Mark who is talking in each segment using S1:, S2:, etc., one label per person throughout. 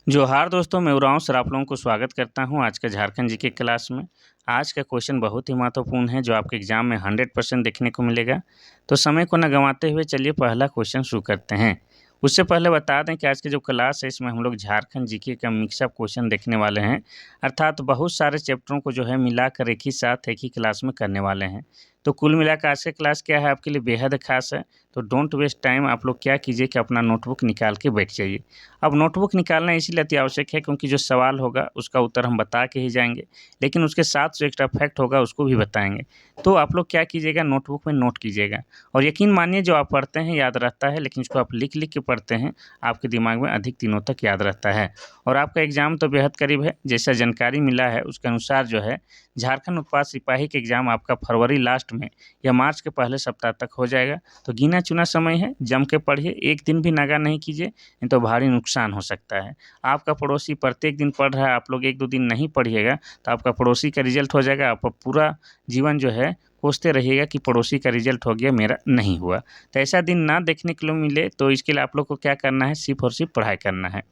S1: जोहार दोस्तों, मैं उरांव सर आप लोगों को स्वागत करता हूं आज के झारखंड जीके क्लास में। आज का क्वेश्चन बहुत ही महत्वपूर्ण है जो आपके एग्जाम में 100% देखने को मिलेगा। तो समय को न गंवाते हुए चलिए पहला क्वेश्चन शुरू करते हैं। उससे पहले बता दें कि आज की जो क्लास है इसमें हम लोग झारखंड जीके का मिक्सअप क्वेश्चन देखने वाले हैं। अर्थात बहुत सारे चैप्टरों को जो है मिलाकर एक ही साथ एक ही क्लास में करने वाले हैं। तो कुल मिलाकर आज का क्लास क्या है आपके लिए बेहद खास है। तो डोंट वेस्ट टाइम, आप लोग क्या कीजिए कि अपना नोटबुक निकाल के बैठ जाइए। अब नोटबुक निकालना इसीलिए अति आवश्यक है क्योंकि जो सवाल होगा उसका उत्तर हम बता के ही जाएंगे, लेकिन उसके साथ जो एक्स्ट्रा फैक्ट होगा उसको भी बताएंगे। तो आप लोग क्या कीजिएगा, नोटबुक में नोट कीजिएगा। और यकीन मानिए जो आप पढ़ते हैं याद रहता है, लेकिन इसको आप लिख लिख के पढ़ते हैं आपके दिमाग में अधिक दिनों तक याद रहता है। और आपका एग्ज़ाम तो बेहद करीब है। जैसा जानकारी मिला है उसके अनुसार जो है झारखंड उत्पाद सिपाही के एग्ज़ाम आपका फरवरी लास्ट में या मार्च के पहले सप्ताह तक हो जाएगा। तो गिना चुना समय है, जम के पढ़िए, एक दिन भी नागा नहीं कीजिए, नहीं तो भारी नुकसान हो सकता है। आपका पड़ोसी प्रत्येक दिन पढ़ रहा है, आप लोग 1-2 दिन नहीं पढ़िएगा तो आपका पड़ोसी का रिजल्ट हो जाएगा। आप पूरा जीवन जो है कोसते रहिएगा कि पड़ोसी का रिजल्ट हो गया, मेरा नहीं हुआ। तो ऐसा दिन ना देखने के लिए मिले, तो इसके लिए आप लोग को क्या करना है, सिर्फ और सिर्फ पढ़ाई करना है।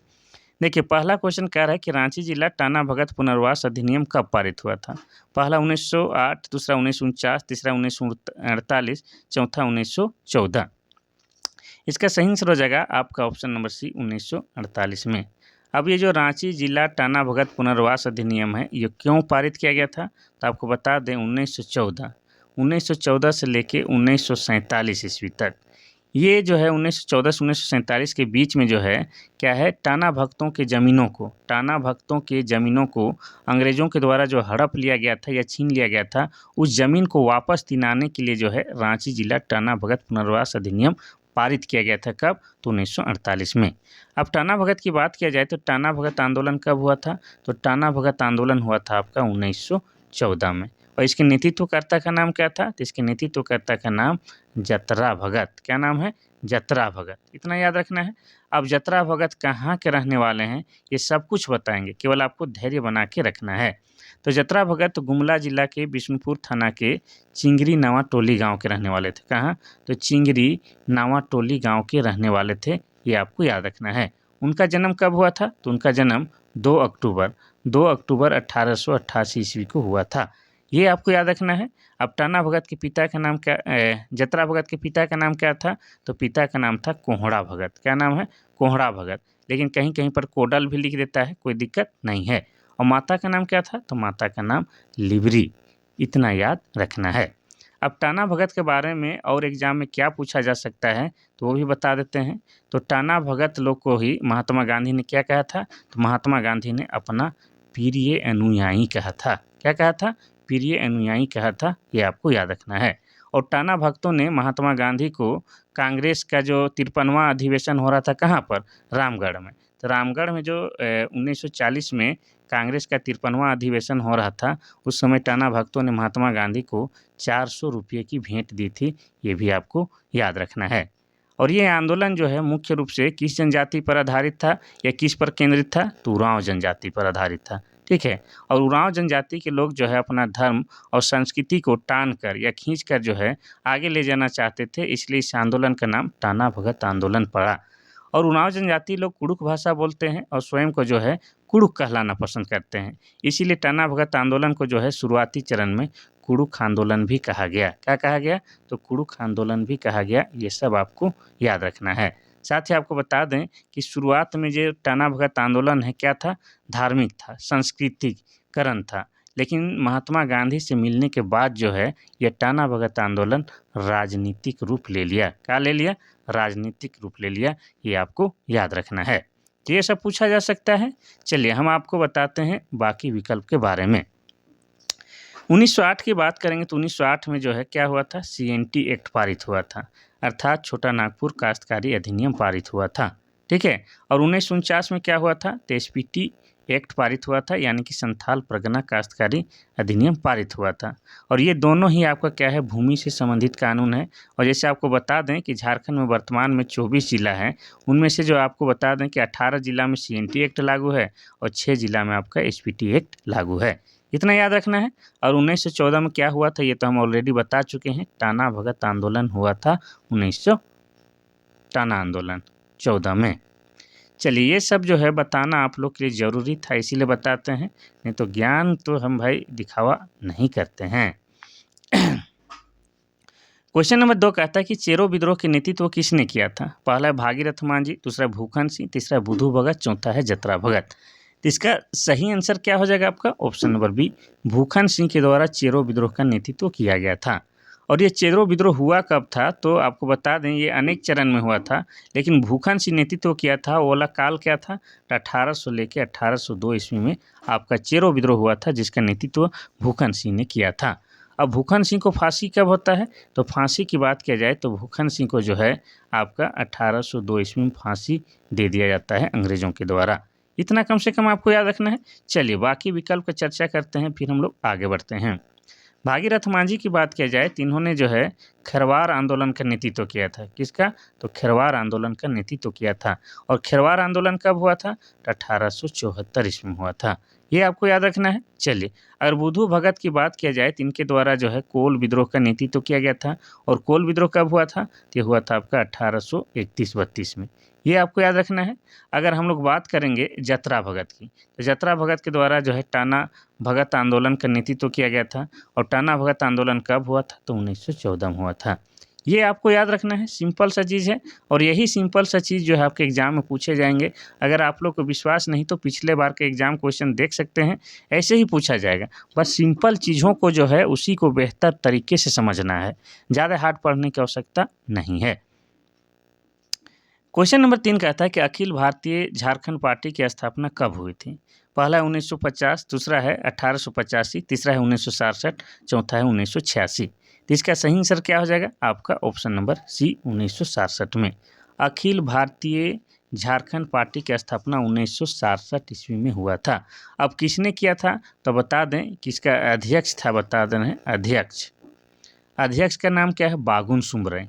S1: देखिए पहला क्वेश्चन कह रहा है कि रांची जिला टाना भगत पुनर्वास अधिनियम कब पारित हुआ था। पहला 1908, दूसरा 1949, तीसरा 1948, चौथा 1914। इसका सही आंसर हो जाएगा आपका ऑप्शन नंबर सी 1948 में। अब ये जो रांची जिला टाना भगत पुनर्वास अधिनियम है ये क्यों पारित किया गया था, तो आपको बता दें 1914 से लेके 1947 ईस्वी तक। ये जो है 1914 से 1947 के बीच में जो है क्या है, टाना भगतों के ज़मीनों को अंग्रेज़ों के द्वारा जो हड़प लिया गया था या छीन लिया गया था, उस ज़मीन को वापस दिलाने के लिए जो है रांची जिला टाना भगत पुनर्वास अधिनियम पारित किया गया था। कब? तो 1948 में। अब टाना भगत की बात किया जाए तो टाना भगत आंदोलन कब हुआ था, तो टाना भगत आंदोलन हुआ था आपका 1914 में। और इसके नेतृत्वकर्ता का नाम क्या था, तो इसके नेतृत्वकर्ता का नाम जतरा भगत। क्या नाम है? जतरा भगत। इतना याद रखना है। अब जतरा भगत कहाँ के रहने वाले हैं ये सब कुछ बताएंगे, केवल आपको धैर्य बना के रखना है। तो जतरा भगत गुमला जिला के बिष्णुपुर थाना के चिंगरी नावा टोली गाँव के रहने वाले थे। कहाँ? तो चिंगरी नावा टोली गाँव के रहने वाले थे, ये आपको याद रखना है। उनका जन्म कब हुआ था, तो उनका जन्म 2 अक्टूबर 1888 ईस्वी को हुआ था। ये आपको याद रखना है। अब टाना भगत के पिता का नाम क्या, जतरा भगत के पिता का नाम क्या था, तो पिता का नाम था कोहड़ा भगत। क्या नाम है? कोहड़ा भगत। लेकिन कहीं कहीं पर कोडल भी लिख देता है, कोई दिक्कत नहीं है। और माता का नाम क्या था, तो माता का नाम लिबरी। इतना याद रखना है। अब टाना भगत के बारे में और एग्जाम में क्या पूछा जा सकता है तो वो भी बता देते हैं। तो टाना भगत लोग को ही महात्मा गांधी ने क्या कहा था, तो महात्मा गांधी ने अपना प्रिय अनुयायी कहा था। क्या कहा था? प्रिय अनुयायी कहा था, ये आपको याद रखना है। और टाना भक्तों ने महात्मा गांधी को कांग्रेस का जो 53वां अधिवेशन हो रहा था कहाँ पर, रामगढ़ में। तो रामगढ़ में जो 1940 में कांग्रेस का 53वां अधिवेशन हो रहा था, उस समय टाना भक्तों ने महात्मा गांधी को 400 रुपये की भेंट दी थी, ये भी आपको याद रखना है। और ये आंदोलन जो है मुख्य रूप से किस जनजाति पर आधारित था या किस पर केंद्रित था, तो उरांव जनजाति पर आधारित था। ठीक है। और उरांव जनजाति के लोग जो है अपना धर्म और संस्कृति को टान कर या खींच कर जो है आगे ले जाना चाहते थे, इसलिए इस आंदोलन का नाम टाना भगत आंदोलन पड़ा। और उरांव जनजाति लोग कुड़ुक भाषा बोलते हैं और स्वयं को जो है कुड़ुक कहलाना पसंद करते हैं, इसीलिए टाना भगत आंदोलन को जो है शुरुआती चरण में कुड़ुक आंदोलन भी कहा गया। क्या कहा गया? तो कुड़ुक आंदोलन भी कहा गया। ये सब आपको याद रखना है। साथ ही आपको बता दें कि शुरुआत में जो टाना भगत आंदोलन है क्या था, धार्मिक था, सांस्कृतिकरण था। लेकिन महात्मा गांधी से मिलने के बाद जो है ये टाना भगत आंदोलन राजनीतिक रूप ले लिया। क्या ले लिया? राजनीतिक रूप ले लिया। ये आपको याद रखना है। तो ये सब पूछा जा सकता है। चलिए हम आपको बताते हैं बाकी विकल्प के बारे में। 1908 की बात करेंगे तो 1908 में जो है क्या हुआ था, सीएनटी एक्ट पारित हुआ था, अर्थात छोटा नागपुर काश्तकारी अधिनियम पारित हुआ था। ठीक है। और 1949 में क्या हुआ था, तो एसपीटी एक्ट पारित हुआ था, यानी कि संथाल परगना काश्तकारी अधिनियम पारित हुआ था। और ये दोनों ही आपका क्या है, भूमि से संबंधित कानून है। और जैसे आपको बता दें कि झारखंड में वर्तमान में 24 जिला है, उनमें से जो आपको बता दें कि 18 जिला में सीएनटी एक्ट लागू है और 6 जिला में आपका एसपीटी एक्ट लागू है। इतना याद रखना है। और 1914 में क्या हुआ था ये तो हम ऑलरेडी बता चुके हैं, टाना भगत आंदोलन हुआ था 1900 टाना आंदोलन 14 में। चलिए ये सब जो है बताना आप लोग के लिए ज़रूरी था, इसीलिए बताते हैं, नहीं तो ज्ञान तो हम भाई दिखावा नहीं करते हैं। क्वेश्चन नंबर 2 कहता है कि चेरो विद्रोह के नेतृत्व किसने किया था? पहला है भागीरथ मान जी, दूसरा है भूखन सिंह, तीसरा है बुधू भगत, चौथा है जतरा भगत। तो इसका सही आंसर क्या हो जाएगा आपका? ऑप्शन नंबर बी, भूखन सिंह के द्वारा चेरो विद्रोह का नेतृत्व किया गया था। और ये चेरो विद्रोह हुआ कब था? तो आपको बता दें ये अनेक चरण में हुआ था, लेकिन भूखन सिंह नेतृत्व किया था। वो वाला काल क्या था? 1800 लेके 1802 ईस्वी में आपका चेरो विद्रोह हुआ था, जिसका नेतृत्व भूखन सिंह ने किया था। अब भूखन सिंह को फांसी कब होता है? तो फांसी की बात किया जाए तो भूखन सिंह को जो है आपका 1802 ईस्वी में फांसी दे दिया जाता है अंग्रेजों के द्वारा। इतना कम से कम आपको याद रखना है। चलिए बाकी विकल्प का चर्चा करते हैं, फिर हम लोग आगे बढ़ते हैं। भागीरथ मांझी की बात किया जाए तो इन्होंने जो है खरवार आंदोलन का नेतृत्व किया था। किसका? तो खरवार आंदोलन का नेतृत्व किया था। और खरवार आंदोलन कब हुआ था? तो 1874 ईस्वी में हुआ था। ये आपको याद रखना है। चलिए अगर बुधू भगत की बात किया जाए तो इनके द्वारा जो है कोल विद्रोह का नेतृत्व किया गया था। और कोल विद्रोह कब हुआ था? तो हुआ था आपका 1831-32 में। ये आपको याद रखना है। अगर हम लोग बात करेंगे जतरा भगत की, तो जतरा भगत के द्वारा जो है टाना भगत आंदोलन का नेतृत्व किया गया था। और टाना भगत आंदोलन कब हुआ था? तो 1914 में हुआ था। ये आपको याद रखना है, सिंपल सा चीज़ है। और यही सिंपल सा चीज़ जो है आपके एग्जाम में पूछे जाएंगे। अगर आप लोग को विश्वास नहीं तो पिछले बार के एग्जाम क्वेश्चन देख सकते हैं, ऐसे ही पूछा जाएगा। बस सिंपल चीज़ों को जो है उसी को बेहतर तरीके से समझना है, ज़्यादा हार्ड पढ़ने की आवश्यकता नहीं है। क्वेश्चन नंबर 3 कहता है कि अखिल भारतीय झारखंड पार्टी की स्थापना कब हुई थी? पहला है 1950, दूसरा है 1885, तीसरा है 1967, चौथा है 1986। तो इसका सही आंसर क्या हो जाएगा? आपका ऑप्शन नंबर सी 1967 में। अखिल भारतीय झारखंड पार्टी की स्थापना 1967 ईस्वी में हुआ था। अब किसने किया था? तो बता दें किसका अध्यक्ष था, बता दें अध्यक्ष। अध्यक्ष का नाम क्या है? बागुन सुमरई।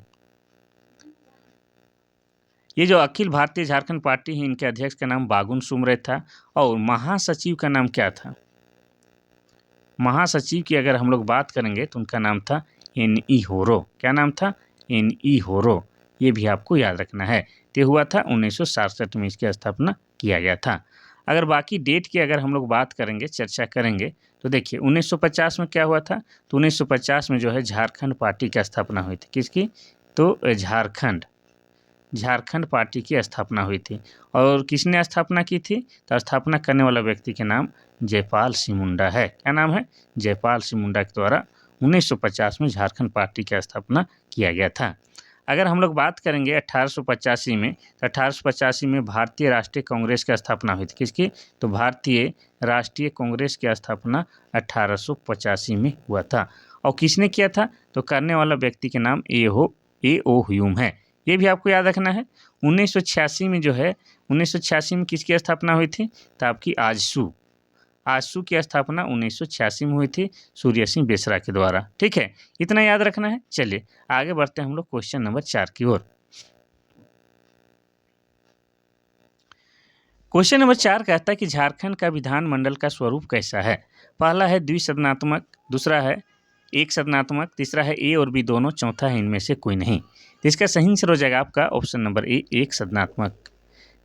S1: ये जो अखिल भारतीय झारखंड पार्टी है, इनके अध्यक्ष का नाम बागुन सुमरई था। और महासचिव का नाम क्या था? महासचिव की अगर हम लोग बात करेंगे तो उनका नाम था N.E. होरो। क्या नाम था? N.E. होरो। ये भी आपको याद रखना है। तो हुआ था 1967 में इसकी स्थापना किया गया था। अगर बाकी डेट की अगर हम लोग बात करेंगे, चर्चा करेंगे, तो देखिए 1950 में क्या हुआ था? तो 1950 में जो है झारखंड पार्टी की स्थापना हुई थी। किसकी? तो झारखंड पार्टी की स्थापना हुई थी। और किसने स्थापना की थी? तो स्थापना करने वाला व्यक्ति के नाम जयपाल सिंह मुंडा है। क्या नाम है? जयपाल सिंह मुंडा के द्वारा 1950 में झारखंड पार्टी की स्थापना किया गया था। अगर हम लोग बात करेंगे 1885 में, तो 1885 में भारतीय राष्ट्रीय कांग्रेस की स्थापना हुई थी। किसकी? तो भारतीय राष्ट्रीय कांग्रेस की स्थापना 1885 में हुआ था। और किसने किया था? तो करने वाला व्यक्ति के नाम A.O. ह्यूम है। ये भी आपको याद रखना है। 1986 में जो है 1986 में किसकी स्थापना हुई थी? तो आपकी आजसू की स्थापना 1986 में हुई थी सूर्य सिंह बेसरा के द्वारा। ठीक है, इतना याद रखना है। चलिए आगे बढ़ते हैं हम लोग क्वेश्चन नंबर 4 की ओर। क्वेश्चन नंबर 4 कहता है कि झारखंड का विधानमंडल का स्वरूप कैसा है? पहला है द्विसदनात्मक, दूसरा है एक सदनात्मक, तीसरा है ए और बी दोनों, चौथा है इनमें से कोई नहीं। तो इसका सही आंसर हो जाएगा आपका ऑप्शन नंबर ए, एक सदनात्मक।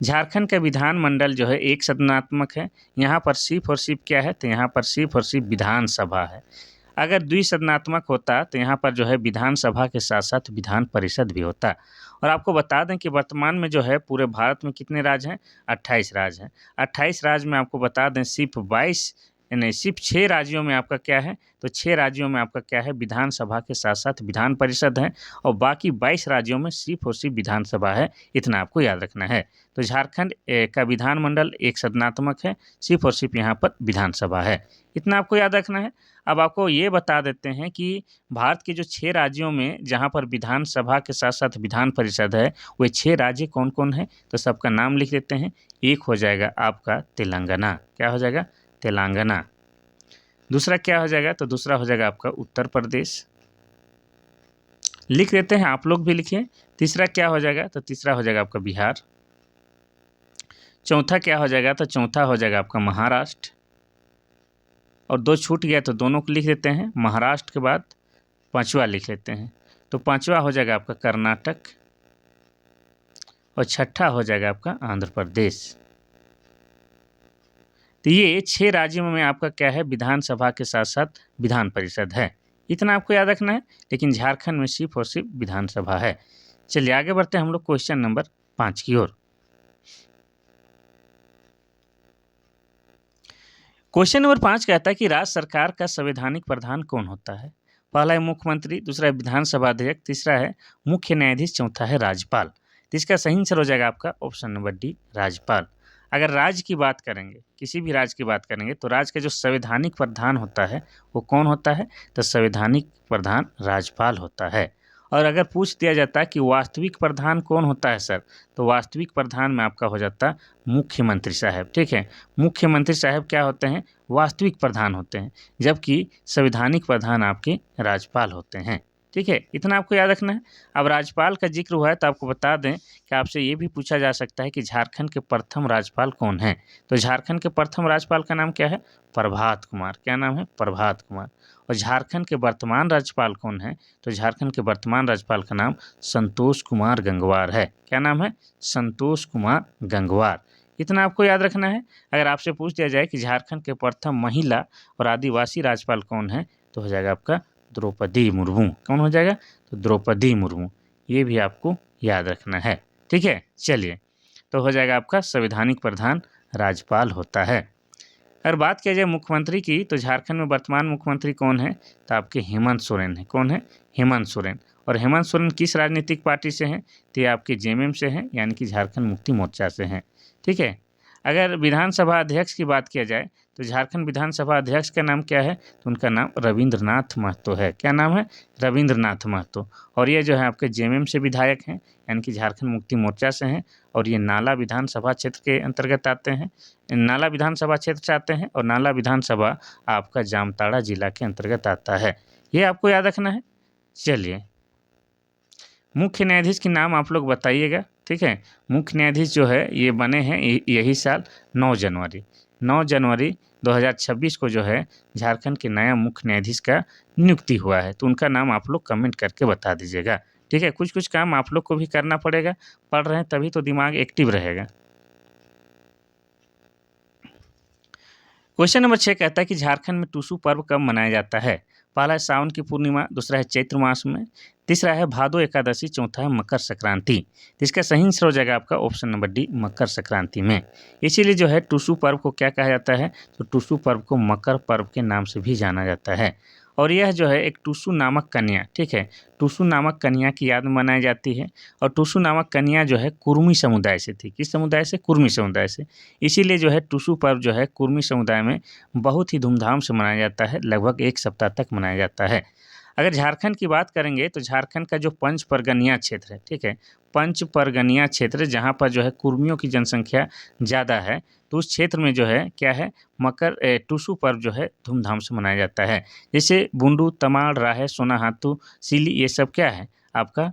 S1: झारखंड का विधानमंडल जो है एक सदनात्मक है। यहाँ पर सिर्फ और सिर्फ क्या है? तो यहाँ पर सिर्फ और सिर्फ विधानसभा है। अगर द्विसदनात्मक होता तो यहाँ पर जो है विधानसभा के साथ साथ विधान परिषद भी होता। और आपको बता दें कि वर्तमान में जो है पूरे भारत में कितने राज्य हैं? 28 राज्य हैं। 28 राज्य में आपको बता दें सिर्फ 6 राज्यों में आपका क्या है? तो 6 राज्यों में आपका क्या है? विधानसभा के साथ साथ विधान परिषद है। और बाकी 22 राज्यों में सिर्फ और सिर्फ विधानसभा है। इतना आपको याद रखना है। तो झारखंड का विधानमंडल एक सदनात्मक है, सिर्फ और सिर्फ यहाँ पर विधानसभा है। इतना आपको याद रखना है। अब आपको ये बता देते हैं कि भारत के जो 6 राज्यों में जहाँ पर विधानसभा के साथ साथ विधान परिषद है, वे 6 राज्य कौन कौन है? तो सबका नाम लिख देते हैं। एक हो जाएगा आपका तेलंगाना। क्या हो जाएगा? तेलंगाना। दूसरा क्या हो जाएगा? तो दूसरा हो जाएगा आपका उत्तर प्रदेश। लिख देते हैं, आप लोग भी लिखिए। तीसरा क्या हो जाएगा? तो तीसरा हो जाएगा आपका बिहार। चौथा क्या हो जाएगा? तो चौथा हो जाएगा आपका महाराष्ट्र। और 2 छूट गया तो दोनों को लिख देते हैं। महाराष्ट्र के बाद 5वां लिख लेते हैं। तो 5वां हो जाएगा आपका कर्नाटक। और छठा हो जाएगा आपका आंध्र प्रदेश। तो ये 6 राज्यों में आपका क्या है, विधानसभा के साथ साथ विधान परिषद है। इतना आपको याद रखना है। लेकिन झारखंड में सिर्फ और सिर्फ विधानसभा है। चलिए आगे बढ़ते हैं हम लोग क्वेश्चन नंबर 5 की ओर। क्वेश्चन नंबर 5 कहता है कि राज्य सरकार का संवैधानिक प्रधान कौन होता है। पहला है मुख्यमंत्री, दूसरा है विधानसभा अध्यक्ष, तीसरा है मुख्य न्यायाधीश, चौथा है राज्यपाल। तो इसका सही आंसर हो जाएगा आपका ऑप्शन नंबर डी, राज्यपाल। अगर राज्य की बात करेंगे, किसी भी राज्य की बात करेंगे, तो राज्य का जो संवैधानिक प्रधान होता है वो कौन होता है, तो संवैधानिक प्रधान राज्यपाल होता है। और अगर पूछ दिया जाता है कि वास्तविक प्रधान कौन होता है सर, तो वास्तविक प्रधान में आपका हो जाता है मुख्यमंत्री साहब। ठीक है, मुख्यमंत्री साहब क्या होते हैं, वास्तविक प्रधान होते हैं, जबकि संवैधानिक प्रधान आपके राज्यपाल होते हैं। ठीक है, इतना आपको याद रखना है। अब राज्यपाल का जिक्र हुआ है तो आपको बता दें कि आपसे ये भी पूछा जा सकता है कि झारखंड के प्रथम राज्यपाल कौन हैं। तो झारखंड के प्रथम राज्यपाल का नाम क्या है, प्रभात कुमार। क्या नाम है, प्रभात कुमार। और झारखंड के वर्तमान राज्यपाल कौन है, तो झारखंड के वर्तमान राज्यपाल का नाम संतोष कुमार गंगवार है। क्या नाम है, संतोष कुमार गंगवार। इतना आपको याद रखना है। अगर आपसे पूछ दिया जाए कि झारखंड के प्रथम महिला और आदिवासी राज्यपाल कौन है, तो हो जाएगा आपका द्रौपदी मुर्मू। कौन हो जाएगा, तो द्रौपदी मुर्मू। ये भी आपको याद रखना है। ठीक है, चलिए तो हो जाएगा आपका संवैधानिक प्रधान राज्यपाल होता है। अगर बात किया जाए मुख्यमंत्री की, तो झारखंड में वर्तमान मुख्यमंत्री कौन है, तो आपके हेमंत सोरेन है। कौन है, हेमंत सोरेन। और हेमंत सोरेन किस राजनीतिक पार्टी से हैं, तो ये आपके जेएमएम से हैं, यानी कि झारखंड मुक्ति मोर्चा से हैं। ठीक है, अगर विधानसभा अध्यक्ष की बात किया जाए, तो झारखंड विधानसभा अध्यक्ष का नाम क्या है, तो उनका नाम रविंद्रनाथ महतो है। क्या नाम है, रविंद्रनाथ महतो। और ये जो है आपके जेएमएम से विधायक हैं, यानी कि झारखंड मुक्ति मोर्चा से हैं। और ये नाला विधानसभा क्षेत्र के अंतर्गत आते हैं, नाला विधानसभा क्षेत्र से आते हैं। और नाला विधानसभा आपका जामताड़ा जिला के अंतर्गत आता है। ये आपको याद रखना है। चलिए, मुख्य न्यायाधीश के नाम आप लोग बताइएगा। ठीक है, मुख्य न्यायाधीश जो है ये बने हैं यही साल 9 जनवरी 2026 को जो है झारखंड के नया मुख्य न्यायाधीश का नियुक्ति हुआ है। तो उनका नाम आप लोग कमेंट करके बता दीजिएगा। ठीक है, कुछ कुछ काम आप लोग को भी करना पड़ेगा, पढ़ रहे हैं तभी तो दिमाग एक्टिव रहेगा। क्वेश्चन नंबर 6 कहता है कि झारखंड में टूसू पर्व कब मनाया जाता है। पहला है सावन की पूर्णिमा, दूसरा है चैत्र मास में, तीसरा है भादो एकादशी, चौथा है मकर संक्रांति। तो इसका सही आंसर हो जाएगा आपका option number D, Makar Sankranti में। इसीलिए जो है टूसू पर्व को क्या कहा जाता है, तो टूसू पर्व को मकर पर्व के नाम से भी जाना जाता है। और यह जो है एक टूसू नामक कन्या, ठीक है, टूसू नामक कन्या की याद में मनाई जाती है। और टूसू नामक कन्या जो है कुर्मी समुदाय से थी। किस समुदाय से, कुर्मी समुदाय से। इसीलिए जो है टूसू पर्व जो है कुर्मी समुदाय में बहुत ही धूमधाम से मनाया जाता है, लगभग 1 सप्ताह तक मनाया जाता है। अगर झारखंड की बात करेंगे, तो झारखंड का जो पंच परगनिया क्षेत्र है, ठीक है, पंच परगनिया क्षेत्र जहाँ पर जो है कुर्मियों की जनसंख्या ज़्यादा है, तो उस क्षेत्र में जो है क्या है, टूसू पर्व जो है धूमधाम से मनाया जाता है। जैसे बुंडू, तमाड़, राहे, सोनाहातू, सीली, ये सब क्या है आपका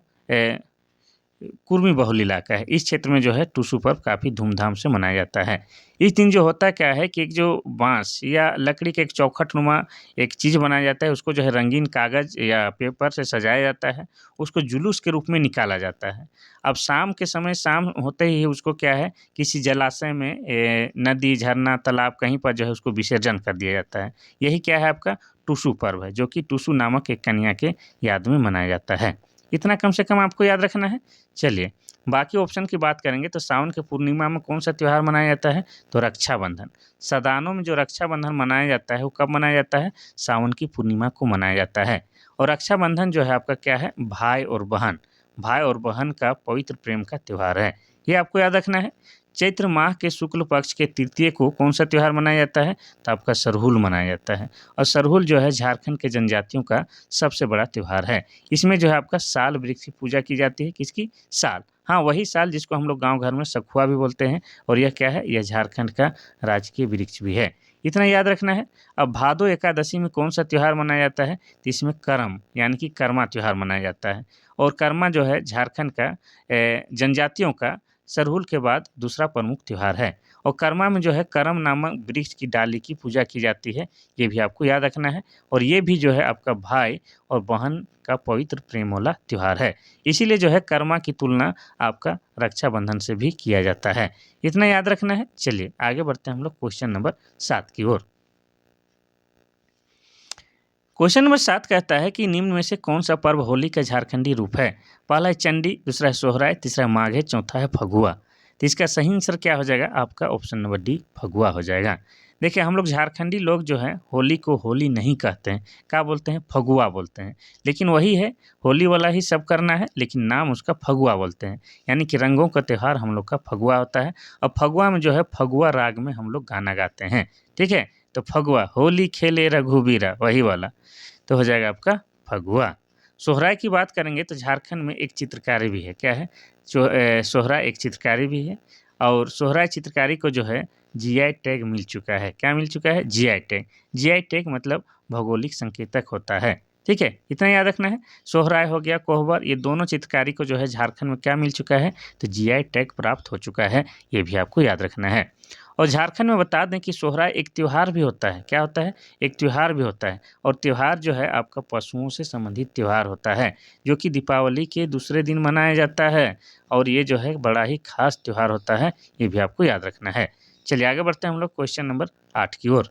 S1: कुर्मी बहुल इलाका है। इस क्षेत्र में जो है टूसू पर्व काफ़ी धूमधाम से मनाया जाता है। इस दिन जो होता क्या है कि एक जो बाँस या लकड़ी के एक चौखटनुमा एक चीज़ बनाया जाता है, उसको जो है रंगीन कागज़ या पेपर से सजाया जाता है, उसको जुलूस के रूप में निकाला जाता है। अब शाम के समय, शाम होते ही उसको क्या है, किसी जलाशय में नदी, झरना, तालाब कहीं पर जो है उसको विसर्जन कर दिया जाता है। यही क्या है आपका टूसू पर्व है, जो कि टूसू नामक एक कन्या के याद में मनाया जाता है। इतना कम से कम आपको याद रखना है। चलिए, बाकी ऑप्शन की बात करेंगे, तो सावन के पूर्णिमा में कौन सा त्यौहार मनाया जाता है, तो रक्षाबंधन। सदानों में जो रक्षाबंधन मनाया जाता है वो कब मनाया जाता है, सावन की पूर्णिमा को मनाया जाता है। और रक्षाबंधन जो है आपका क्या है, भाई और बहन का पवित्र प्रेम का त्यौहार है। ये आपको याद रखना है। चैत्र माह के शुक्ल पक्ष के तृतीय को कौन सा त्यौहार मनाया जाता है, तो आपका सरहुल मनाया जाता है। और सरहुल जो है झारखंड के जनजातियों का सबसे बड़ा त्यौहार है। इसमें जो है आपका साल वृक्ष की पूजा की जाती है। किसकी, साल, हाँ वही साल जिसको हम लोग गांव घर में सखुआ भी बोलते हैं। और यह क्या है, यह झारखंड का राजकीय वृक्ष भी है। इतना याद रखना है। अब भादो एकादशी में कौन सा त्यौहार मनाया जाता है, तो इसमें करम यानी कि कर्मा त्यौहार मनाया जाता है। और कर्मा जो है झारखंड का जनजातियों का सरहुल के बाद दूसरा प्रमुख त्यौहार है। और कर्मा में जो है करम नामक वृक्ष की डाली की पूजा की जाती है, ये भी आपको याद रखना है। और ये भी जो है आपका भाई और बहन का पवित्र प्रेम वाला त्योहार है, इसीलिए जो है कर्मा की तुलना आपका रक्षाबंधन से भी किया जाता है। इतना याद रखना है। चलिए आगे बढ़ते हैं हम लोग क्वेश्चन नंबर 7 की ओर। क्वेश्चन नंबर 7 कहता है कि निम्न में से कौन सा पर्व होली का झारखंडी रूप है? पहला है चंडी, दूसरा है सोहराय, तीसरा है माघे, चौथा है फगुआ। तो इसका सही आंसर क्या हो जाएगा? आपका ऑप्शन नंबर डी फगुआ हो जाएगा। देखिए हम लोग झारखंडी लोग जो हैं होली को होली नहीं कहते हैं, क्या बोलते हैं? फगुआ बोलते हैं। लेकिन वही है, होली वाला ही सब करना है लेकिन नाम उसका फगुआ बोलते हैं। यानी कि रंगों का त्यौहार हम लोग का फगुआ होता है। और फगुआ में जो है फगुआ राग में हम लोग गाना गाते हैं। ठीक है, तो फगुआ होली खेले रघुबीरा, वही वाला तो हो जाएगा आपका फगुआ। सोहराय की बात करेंगे तो झारखंड में एक चित्रकारी भी है। क्या है? सोहराय एक चित्रकारी भी है और सोहराय चित्रकारी को जो है जीआई टैग मिल चुका है। क्या मिल चुका है? GI tag. जीआई टैग मतलब भौगोलिक संकेतक होता है। ठीक है, इतना याद रखना है। सोहराय हो गया, कोहबर, ये दोनों चित्रकारी को जो है झारखंड में क्या मिल चुका है? तो जीआई टैग प्राप्त हो चुका है, ये भी आपको याद रखना है। और झारखंड में बता दें कि सोहराय एक त्यौहार भी होता है। क्या होता है? एक त्यौहार भी होता है। और त्यौहार जो है आपका पशुओं से संबंधित त्यौहार होता है, जो कि दीपावली के दूसरे दिन मनाया जाता है। और ये जो है बड़ा ही खास त्यौहार होता है, ये भी आपको याद रखना है। चलिए आगे बढ़ते हैं हम लोग क्वेश्चन नंबर 8 की ओर।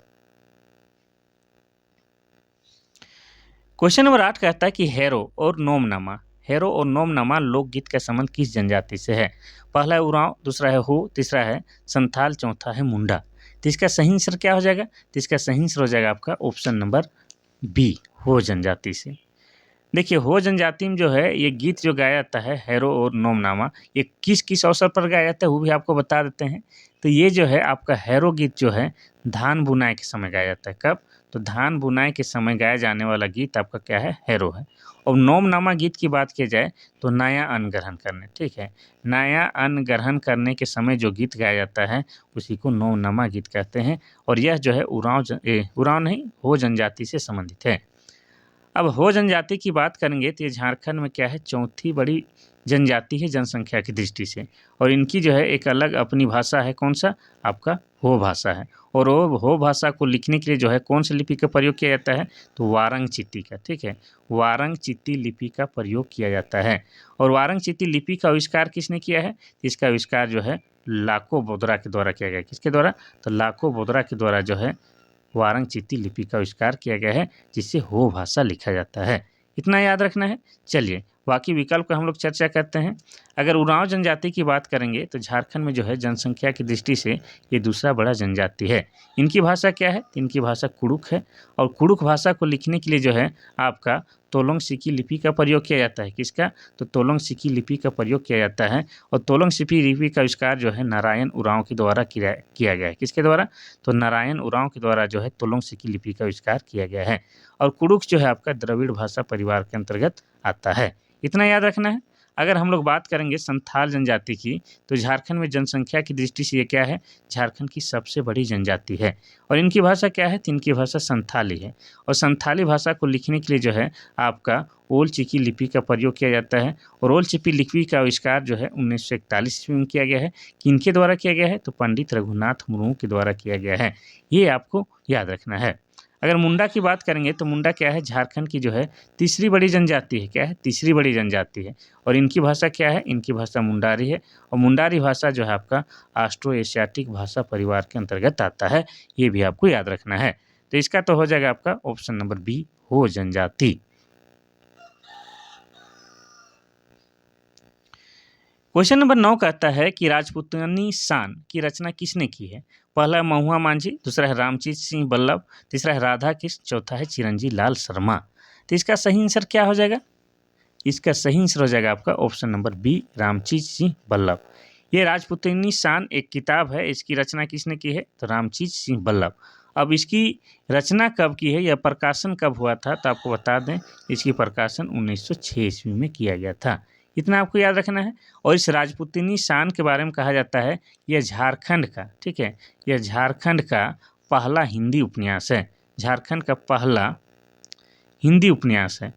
S1: क्वेश्चन नंबर 8 कहता है कि हेरो और नोमनामा लोकगीत का संबंध किस जनजाति से है? पहला है उरांव, दूसरा है हो, तीसरा है संथाल, चौथा है मुंडा। तो इसका सही आंसर क्या हो जाएगा? तो इसका सही आंसर हो जाएगा आपका ऑप्शन नंबर बी, हो जनजाति से। देखिए हो जनजाति में जो है ये गीत जो गाया जाता है हैरो और नोमनामा, ये किस किस अवसर पर गाया जाता है वो भी आपको बता देते हैं। तो ये जो है आपका हैरो गीत जो है धान बुनाई के समय गाया जाता है। कब? तो धान बुनाई के समय गाया जाने वाला गीत आपका क्या है? हैरो है। और नोमनामा गीत की बात की जाए तो नया अन्न ग्रहण करने, ठीक है, नया अन्न ग्रहण करने के समय जो गीत गाया जाता है उसी को नोमनामा गीत कहते हैं। और यह जो है उरांव नहीं, हो जनजाति से संबंधित है। अब हो जनजाति की बात करेंगे तो ये झारखंड में क्या है? चौथी बड़ी जनजाति है जनसंख्या की दृष्टि से। और इनकी जो है एक अलग अपनी भाषा है। कौन सा? आपका हो भाषा है। और वो हो भाषा को लिखने के लिए जो है कौन सी लिपि का प्रयोग किया जाता है? तो वारंग चित्ती का। ठीक है, वारंग चित्ती लिपि का प्रयोग किया जाता है। और वारंग चित्ती लिपि का आविष्कार किसने किया है? इसका आविष्कार जो है लाको बोदरा के द्वारा किया गया। किसके द्वारा? तो लाको बोदरा के द्वारा जो है वारंग चित्ती लिपि का आविष्कार किया गया है, जिससे हो भाषा लिखा जाता है। इतना याद रखना है। चलिए बाकी विकल्प का हम लोग चर्चा करते हैं। अगर उरांव जनजाति की बात करेंगे तो झारखंड में जो है जनसंख्या की दृष्टि से ये दूसरा बड़ा जनजाति है। इनकी भाषा क्या है? इनकी भाषा कुड़ुक है। और कुड़ुक भाषा को लिखने के लिए जो है आपका तोलोंग सिकी लिपि का प्रयोग किया जाता है। किसका? तो तोलोंग सिकी लिपि का प्रयोग किया जाता है। और तोलोंग सिकी लिपि का आविष्कार जो है नारायण उरांव के द्वारा किया गया है। किसके द्वारा? तो नारायण उरांव के द्वारा जो है तोलोंग सिकी लिपि का आविष्कार किया गया है। और कुड़ुक जो है आपका द्रविड़ भाषा परिवार के अंतर्गत आता है। इतना याद रखना है। अगर हम लोग बात करेंगे संथाल जनजाति की तो झारखंड में जनसंख्या की दृष्टि से ये क्या है? झारखंड की सबसे बड़ी जनजाति है। और इनकी भाषा क्या है? तो इनकी भाषा संथाली है। और संथाली भाषा को लिखने के लिए जो है आपका ओल चिकी लिपि का प्रयोग किया जाता है। और ओल चिकी लिपि का आविष्कार जो है 1941 ईस्वी में किया गया है। किनके द्वारा किया गया है? तो पंडित रघुनाथ मुर्मू के द्वारा किया गया है। ये आपको याद रखना है। अगर मुंडा की बात करेंगे तो मुंडा क्या है? झारखंड की जो है तीसरी बड़ी जनजाति है। क्या है? तीसरी बड़ी जनजाति है। और इनकी भाषा क्या है? इनकी भाषा मुंडारी है। और मुंडारी भाषा जो है आपका ऑस्ट्रो एशियाटिक भाषा परिवार के अंतर्गत आता है। ये भी आपको याद रखना है। तो इसका तो हो जाएगा आपका ऑप्शन नंबर बी, हो जनजाति। क्वेश्चन नंबर 9 कहता है कि राजपूतानी शान की रचना किसने की है? पहला है महुआ मांझी, दूसरा है रामचीत सिंह बल्लभ, तीसरा है राधा कृष्ण, चौथा है चिरंजी लाल शर्मा। तो इसका सही आंसर क्या हो जाएगा? इसका सही आंसर हो जाएगा आपका option number B, Ramchit Singh Ballabh. ये राजपूतानी शान एक किताब है, इसकी रचना किसने की है? तो रामचीत सिंह बल्लभ। अब इसकी रचना कब की है या प्रकाशन कब हुआ था? तो आपको बता दें इसकी प्रकाशन 1906 ईस्वी में किया गया था। इतना आपको याद रखना है। और इस राजपूतानी शान के बारे में कहा जाता है यह झारखंड का, ठीक है, यह झारखंड का पहला हिंदी उपन्यास है। झारखंड का पहला हिंदी उपन्यास है,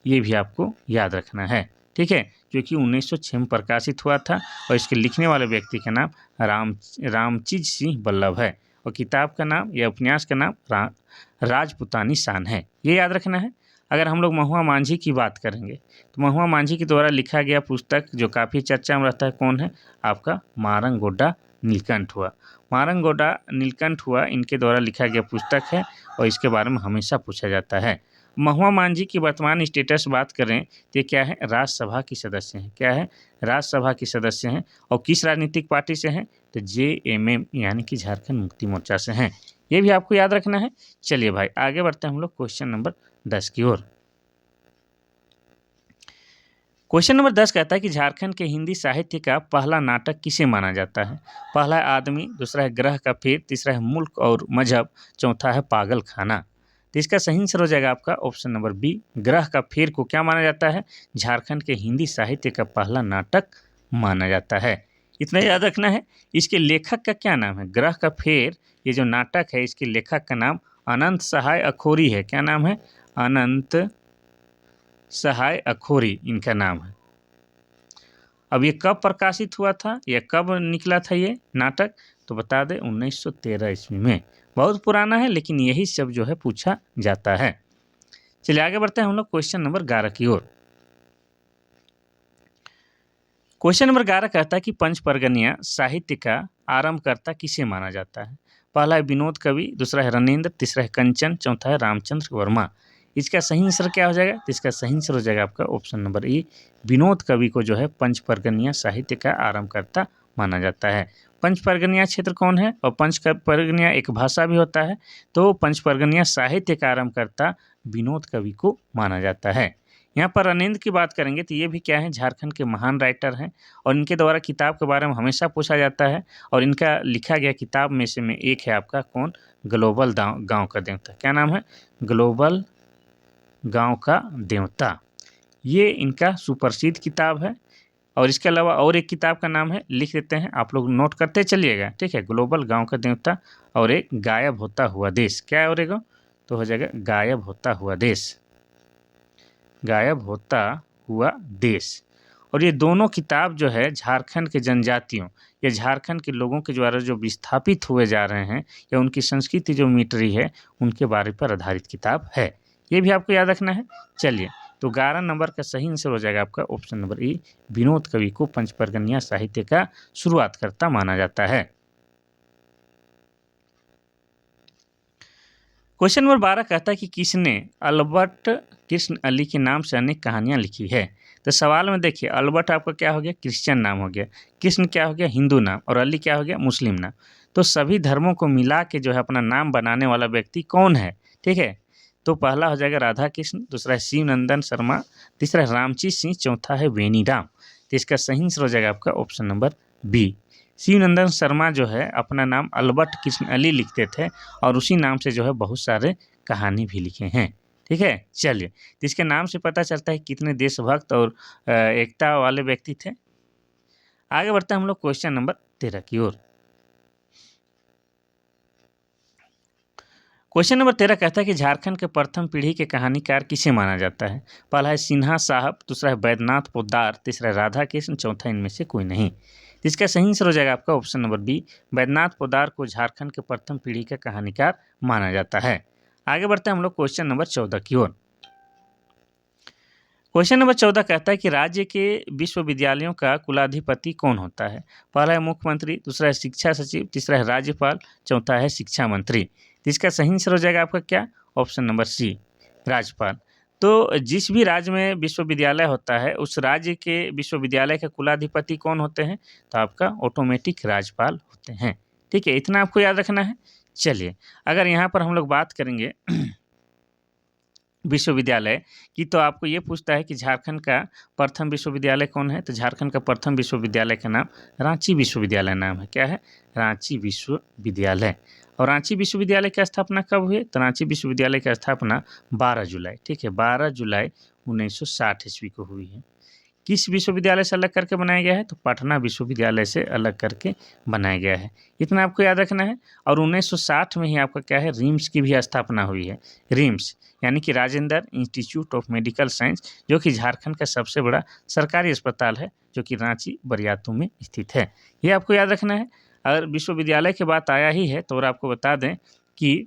S1: ये भी आपको याद रखना है। ठीक है, जो कि 1906 में प्रकाशित हुआ था। और इसके लिखने वाले व्यक्ति का नाम रामचीज सिंह वल्लभ है। और किताब का नाम या उपन्यास का नाम राजपूतानी शान है। ये याद रखना है। अगर हम लोग महुआ मांझी की बात करेंगे तो महुआ मांझी के द्वारा लिखा गया पुस्तक जो काफ़ी चर्चा में रहता है कौन है, आपका मारंग गोड्डा नीलकंठ हुआ। मारंग गोड्डा नीलकंठ हुआ इनके द्वारा लिखा गया पुस्तक है और इसके बारे में हमेशा पूछा जाता है। महुआ मांझी की वर्तमान स्टेटस बात करें तो ये क्या है, राज्यसभा की सदस्य हैं। क्या है, राज्यसभा की सदस्य हैं। और किस राजनीतिक पार्टी से हैं, तो JMM यानी कि झारखंड मुक्ति मोर्चा से हैं। ये भी आपको याद रखना है। चलिए भाई आगे बढ़ते हैं हम लोग क्वेश्चन नंबर 10 की ओर। क्वेश्चन नंबर 10 कहता है कि झारखंड के हिंदी साहित्य का पहला नाटक किसे माना जाता है। पहला है आदमी, दूसरा है ग्रह का फेर, तीसरा है मुल्क और मजहब, चौथा है पागल खाना। तो इसका सही आंसर हो जाएगा आपका ऑप्शन नंबर बी, ग्रह का फेर को क्या माना जाता है, झारखंड के हिंदी साहित्य का पहला नाटक माना जाता है। इतना याद रखना है। इसके लेखक का क्या नाम है, ग्रह का फेर ये जो नाटक है इसके लेखक का नाम अनंत सहाय अखोरी है। क्या नाम है, अनंत सहाय अखोरी इनका नाम है। अब ये कब प्रकाशित हुआ था या कब निकला था ये नाटक, तो बता दें 1913 ईस्वी में। बहुत पुराना है लेकिन यही सब जो है पूछा जाता है। चलिए आगे बढ़ते हैं हम लोग क्वेश्चन नंबर 11 की ओर। क्वेश्चन नंबर 11 कहता है कि पंच परगनिया साहित्य का आरंभकर्ता किसे माना जाता है। पहला है विनोद कवि, दूसरा है रनेंद्र, तीसरा है कंचन, चौथा है रामचंद्र वर्मा। इसका सही आंसर क्या हो जाएगा, तो इसका सही आंसर हो जाएगा आपका ऑप्शन नंबर ए, विनोद कवि को जो है पंच परगनिया साहित्य का आरंभकर्ता माना जाता है। पंच परगनिया क्षेत्र कौन है, और पंच परगनिया एक भाषा भी होता है। तो पंच परगनिया साहित्य का आरंभकर्ता विनोद कवि को माना जाता है। यहाँ पर रनेंद्र की बात करेंगे तो ये भी क्या है, झारखंड के महान राइटर हैं और इनके द्वारा किताब के बारे में हमेशा पूछा जाता है। और इनका लिखा गया किताब में से में एक है आपका कौन, ग्लोबल गांव का देवता। क्या नाम है, ग्लोबल गांव का देवता। ये इनका सुप्रसिद्ध किताब है। और इसके अलावा और एक किताब का नाम है, लिख देते हैं आप लोग नोट करते चलिएगा, ठीक है, ग्लोबल गांव का देवता और एक गायब होता हुआ देश। क्या है और तो हो जाएगा गायब होता हुआ देश, गायब होता हुआ देश। और ये दोनों किताब जो है झारखंड के जनजातियों या झारखंड के लोगों के द्वारा जो विस्थापित हुए जा रहे हैं या उनकी संस्कृति जो मिट रही है उनके बारे पर आधारित किताब है। ये भी आपको याद रखना है। चलिए तो 11 नंबर का सही आंसर हो जाएगा आपका ऑप्शन नंबर ए, विनोद कवि को पंच परगनिया साहित्य का शुरुआत करता माना जाता है। क्वेश्चन नंबर 12 कहता है कि किसने अल्बर्ट कृष्ण अली के नाम से अनेक कहानियां लिखी है। तो सवाल में देखिए, अल्बर्ट आपका क्या हो गया, क्रिश्चियन नाम हो गया, कृष्ण क्या हो गया, हिंदू नाम, और अली क्या हो गया, मुस्लिम नाम। तो सभी धर्मों को मिला के जो है अपना नाम बनाने वाला व्यक्ति कौन है, ठीक है। तो पहला हो जाएगा राधा कृष्ण, दूसरा है शिवनंदन शर्मा, तीसरा है रामचीज सिंह, चौथा है वेनीराम। तो इसका सही आंसर हो जाएगा आपका option number B, Shivnandan Sharma जो है अपना नाम अल्बर्ट कृष्ण अली लिखते थे और उसी नाम से जो है बहुत सारे कहानी भी लिखे हैं, ठीक है। चलिए तो इसके नाम से पता चलता है कितने देशभक्त और एकता वाले व्यक्ति थे। आगे बढ़ते हैं हम लोग क्वेश्चन नंबर 13 की ओर। क्वेश्चन नंबर 13 कहता है कि झारखंड के प्रथम पीढ़ी के कहानीकार किसे माना जाता है। पहला है सिन्हा साहब, दूसरा है बैद्यनाथ पोद्दार, तीसरा है राधा कृष्ण, चौथा इनमें से कोई नहीं। इसका सही आंसर हो जाएगा आपका option number B, Baidyanath Poddar को झारखंड के प्रथम पीढ़ी का कहानीकार माना जाता है। आगे बढ़ते हैं हम लोग क्वेश्चन नंबर 14 की ओर। क्वेश्चन नंबर 14 कहता है कि राज्य के विश्वविद्यालयों का कुलाधिपति कौन होता है। पहला है मुख्यमंत्री, दूसरा है शिक्षा सचिव, तीसरा है राज्यपाल, चौथा है शिक्षा मंत्री। तो इसका सही आंसर हो जाएगा आपका क्या, ऑप्शन नंबर सी, राज्यपाल। तो जिस भी राज्य में विश्वविद्यालय होता है उस राज्य के विश्वविद्यालय के कुलाधिपति कौन होते हैं, तो आपका ऑटोमेटिक राज्यपाल होते हैं, ठीक है। इतना आपको याद रखना है। चलिए अगर यहाँ पर हम लोग बात करेंगे विश्वविद्यालय की, तो आपको ये पूछता है कि झारखंड का प्रथम विश्वविद्यालय कौन है, तो झारखंड का प्रथम विश्वविद्यालय का नाम रांची विश्वविद्यालय नाम है। क्या है, रांची विश्वविद्यालय। और रांची विश्वविद्यालय की स्थापना कब हुई, तो रांची विश्वविद्यालय की स्थापना 12 जुलाई, ठीक है, 12 जुलाई 1960 ईस्वी को हुई है। किस विश्वविद्यालय से अलग करके बनाया गया है, तो पटना विश्वविद्यालय से अलग करके बनाया गया है। इतना आपको याद रखना है। और 1960 में ही आपका क्या है, रिम्स की भी स्थापना हुई है। रिम्स यानी कि Rajendra institute of medical science, जो कि झारखंड का सबसे बड़ा सरकारी अस्पताल है, जो कि रांची बरियातू में स्थित है। ये आपको याद रखना है। अगर विश्वविद्यालय की बात आया ही है तो और आपको बता दें कि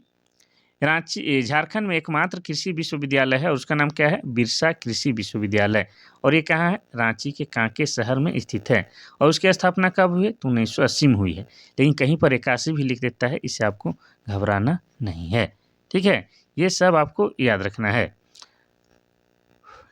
S1: रांची झारखंड में एकमात्र कृषि विश्वविद्यालय है और उसका नाम क्या है, बिरसा कृषि विश्वविद्यालय। और ये कहाँ है, रांची के कांके शहर में स्थित है। और उसकी स्थापना कब हुई है, तो 1980 में हुई है। लेकिन कहीं पर 81 भी लिख देता है, इससे आपको घबराना नहीं है। ठीक है, ये सब आपको याद रखना है।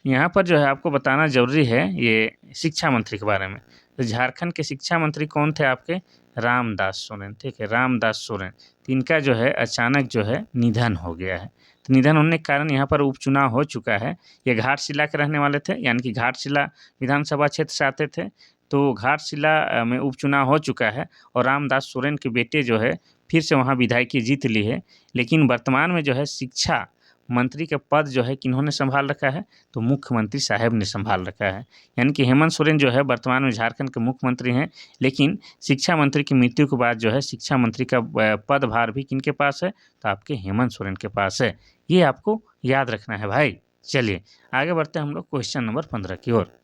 S1: यहाँ पर जो है आपको बताना जरूरी है ये शिक्षा मंत्री के बारे में। तो झारखंड के शिक्षा मंत्री कौन थे आपके, रामदास सोरेन। ठीक है, रामदास सोरेन। तो इनका जो है अचानक जो है निधन हो गया है। तो निधन होने के कारण यहाँ पर उपचुनाव हो चुका है। ये घाटशिला के रहने वाले थे, यानी कि घाटशिला विधानसभा क्षेत्र से आते थे। तो घाटशिला में उपचुनाव हो चुका है और रामदास सोरेन के बेटे जो है फिर से वहाँ विधायकी जीत ली है। लेकिन वर्तमान में जो है शिक्षा मंत्री का पद जो है किन्होंने संभाल रखा है, तो मुख्यमंत्री साहब ने संभाल रखा है। यानी कि हेमंत सोरेन जो है वर्तमान में झारखंड के मुख्यमंत्री हैं। लेकिन शिक्षा मंत्री की मृत्यु के बाद जो है शिक्षा मंत्री का पदभार भी किनके पास है, तो आपके हेमंत सोरेन के पास है। ये आपको याद रखना है भाई। चलिए आगे बढ़ते हैं हम लोग क्वेश्चन नंबर 15 की ओर।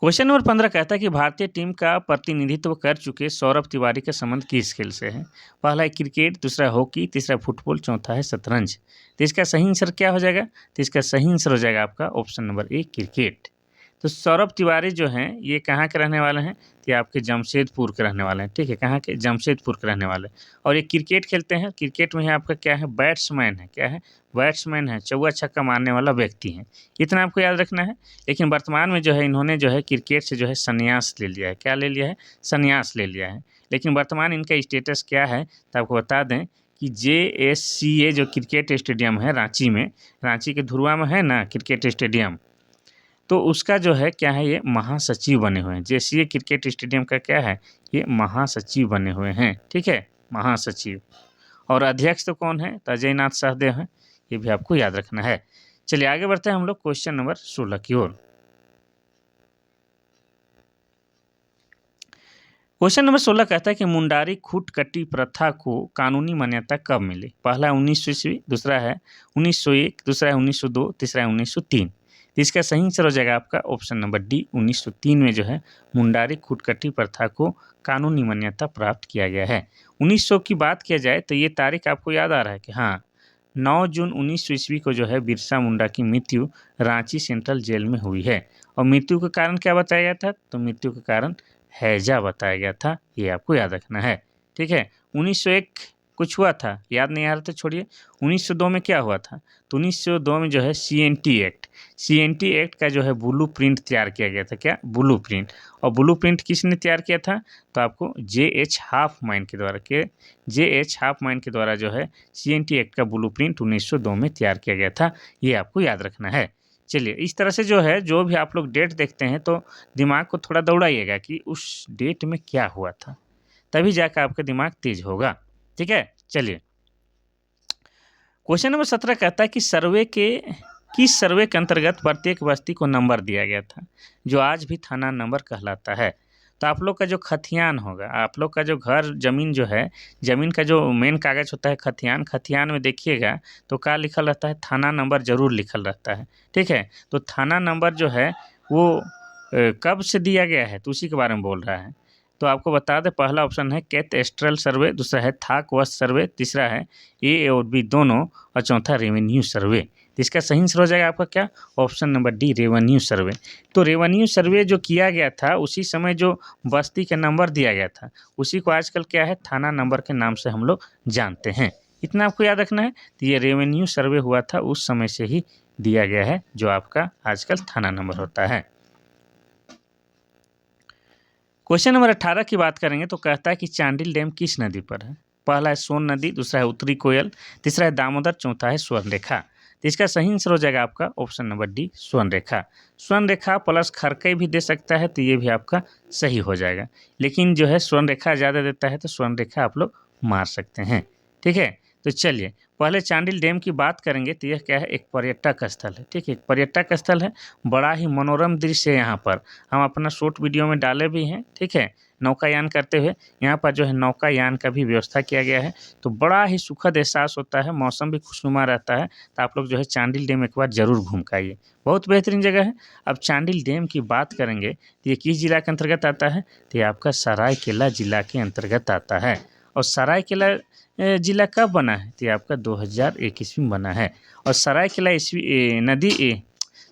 S1: क्वेश्चन नंबर 15 कहता है कि भारतीय टीम का प्रतिनिधित्व कर चुके सौरभ तिवारी का संबंध किस खेल से है। पहला है क्रिकेट, दूसरा है हॉकी, तीसरा फुटबॉल, चौथा है शतरंज। तो इसका सही आंसर क्या हो जाएगा, तो इसका सही आंसर हो जाएगा आपका ऑप्शन नंबर ए, क्रिकेट। तो सौरभ तिवारी जो हैं ये कहाँ के रहने वाले हैं, तो ये आपके जमशेदपुर के रहने वाले हैं। ठीक है, कहाँ के, जमशेदपुर के रहने वाले। और ये क्रिकेट खेलते हैं। क्रिकेट में है आपका क्या है, बैट्समैन है। क्या है, बैट्समैन है, चौका छक्का मारने वाला व्यक्ति है। इतना आपको याद रखना है। लेकिन वर्तमान में जो है इन्होंने जो है क्रिकेट से जो है संन्यास ले लिया है। क्या ले लिया है, संन्यास ले लिया है। लेकिन वर्तमान इनका स्टेटस क्या है, तो आपको बता दें कि JSCA जो क्रिकेट स्टेडियम है रांची में, रांची के धुरवा में है ना क्रिकेट स्टेडियम, तो उसका जो है क्या है, ये महासचिव बने हुए हैं। JSCA क्रिकेट स्टेडियम का क्या है, ये महासचिव बने हुए हैं। ठीक है, महासचिव। और अध्यक्ष तो कौन है, तो अजय नाथ सहदेव हैं। ये भी आपको याद रखना है। चलिए आगे बढ़ते हैं हम लोग क्वेश्चन नंबर 16 की ओर। क्वेश्चन नंबर 16 कहता है कि मुंडारी खूट कट्टी प्रथा को कानूनी मान्यता कब मिली। पहला है 1900 ईस्वी, दूसरा है 1901, दूसरा है 1902, तीसरा है 1903। तो इसका सही आंसर हो जाएगा आपका ऑप्शन नंबर डी, 1903 में जो है मुंडारी खूटकट्टी प्रथा को कानूनी मान्यता प्राप्त किया गया है। 1900 की बात किया जाए तो ये तारीख आपको याद आ रहा है कि हाँ, 9 जून 1900 ईस्वी को जो है बिरसा मुंडा की मृत्यु रांची सेंट्रल जेल में हुई है। और मृत्यु का कारण क्या बताया गया था, तो मृत्यु का कारण हैजा बताया गया था। ये आपको याद रखना है। ठीक है, 1901 कुछ हुआ था, याद नहीं आ रहा था, छोड़िए। 1902 में क्या हुआ था, तो 1902 में जो है CNT एक्ट का जो है ब्लूप्रिंट तैयार किया गया था। क्या, ब्लूप्रिंट। और ब्लूप्रिंट किसने तैयार किया था, तो आपको JH हाफमैन के द्वारा JH हाफमैन के द्वारा जो है CNT एक्ट का ब्लूप्रिंट 1902 में तैयार किया गया था। ये आपको याद रखना है। चलिए इस तरह से जो है जो भी आप लोग डेट देखते हैं तो दिमाग को थोड़ा दौड़ाइएगा कि उस डेट में क्या हुआ था, तभी जाकर आपका दिमाग तेज होगा। ठीक है, चलिए क्वेश्चन नंबर 17 कहता है कि किस सर्वे के अंतर्गत प्रत्येक बस्ती को नंबर दिया गया था जो आज भी थाना नंबर कहलाता है। तो आप लोग का जो खतियान होगा, आप लोग का जो घर जमीन जो है, जमीन का जो मेन कागज होता है खतियान में देखिएगा तो क्या लिखल रहता है, थाना नंबर जरूर लिखल रहता है। ठीक है, तो थाना नंबर जो है वो कब से दिया गया है, तो उसी के बारे में बोल रहा है। तो आपको बता दें, पहला ऑप्शन है कैथेस्ट्रल सर्वे, दूसरा है थाक वस्त सर्वे, तीसरा है A और B दोनों, और चौथा रेवेन्यू सर्वे। तो इसका सही आंसर हो जाएगा आपका क्या, ऑप्शन नंबर डी, रेवेन्यू सर्वे। तो रेवेन्यू सर्वे जो किया गया था उसी समय जो बस्ती का नंबर दिया गया था उसी को आजकल क्या है, थाना नंबर के नाम से हम लोग जानते हैं। इतना आपको याद रखना है। तो ये रेवेन्यू सर्वे हुआ था उस समय से ही दिया गया है जो आपका आजकल थाना नंबर होता है। क्वेश्चन नंबर 18 की बात करेंगे तो कहता है कि चांडिल डैम किस नदी पर है। पहला है सोन नदी, दूसरा है उत्तरी कोयल, तीसरा है दामोदर, चौथा है स्वर्णरेखा। तो इसका सही आंसर हो जाएगा आपका option number D, Swarnarekha. Swarnarekha plus Kharkai भी दे सकता है तो ये भी आपका सही हो जाएगा। लेकिन जो है स्वर्णरेखा ज़्यादा देता है तो स्वर्णरेखा आप लोग मार सकते हैं। ठीक है, तो चलिए पहले चांडिल डैम की बात करेंगे तो यह क्या है, एक पर्यटक स्थल है। ठीक है, एक पर्यटक स्थल है, बड़ा ही मनोरम दृश्य है। यहाँ पर हम अपना शॉर्ट वीडियो में डाले भी हैं। ठीक है, नौकायान करते हुए। यहाँ पर जो है नौकायान का भी व्यवस्था किया गया है, तो बड़ा ही सुखद एहसास होता है, मौसम भी खुशनुमा रहता है। तो आप लोग जो है चांडिल डैम एक बार ज़रूर घूम के आइए, बहुत बेहतरीन जगह है। अब चांडिल डैम की बात करेंगे तो ये किस जिला के अंतर्गत आता है, तो ये आपका सरायकेला जिला के अंतर्गत आता है। और सरायकेला जिला कब बना है, तो ये आपका 2001 ईस्वी में बना है। और सरायकेला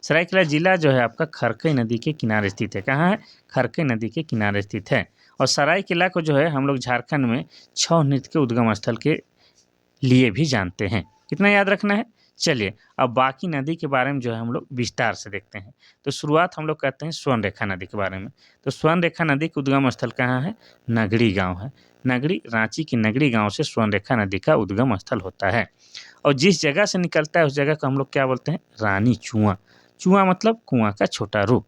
S1: सरायकेला जिला जो है आपका खरकई नदी के किनारे स्थित है। कहाँ है, खरकई नदी के किनारे स्थित है। और सरायकेला को जो है हम लोग झारखंड में छऊ नृत्य के उद्गम स्थल के लिए भी जानते हैं। कितना याद रखना है। चलिए अब बाकी नदी के बारे में जो है हम लोग विस्तार से देखते हैं। तो शुरुआत हम लोग करते हैं स्वर्णरेखा नदी के बारे में। तो स्वर्णरेखा नदी का उद्गम स्थल कहाँ है, नगड़ी गांव है। नगड़ी, रांची की नगड़ी गांव से स्वर्णरेखा नदी का उद्गम स्थल होता है। और जिस जगह से निकलता है उस जगह को हम लोग क्या बोलते हैं, रानी चुआ। चुआ मतलब कुआं का छोटा रूप।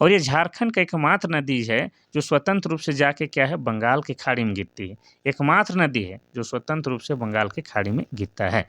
S1: और ये झारखंड का एकमात्र नदी है जो स्वतंत्र रूप से जाके क्या है, बंगाल की खाड़ी में गिरती है। एकमात्र नदी है जो स्वतंत्र रूप से बंगाल की खाड़ी में गिरता है।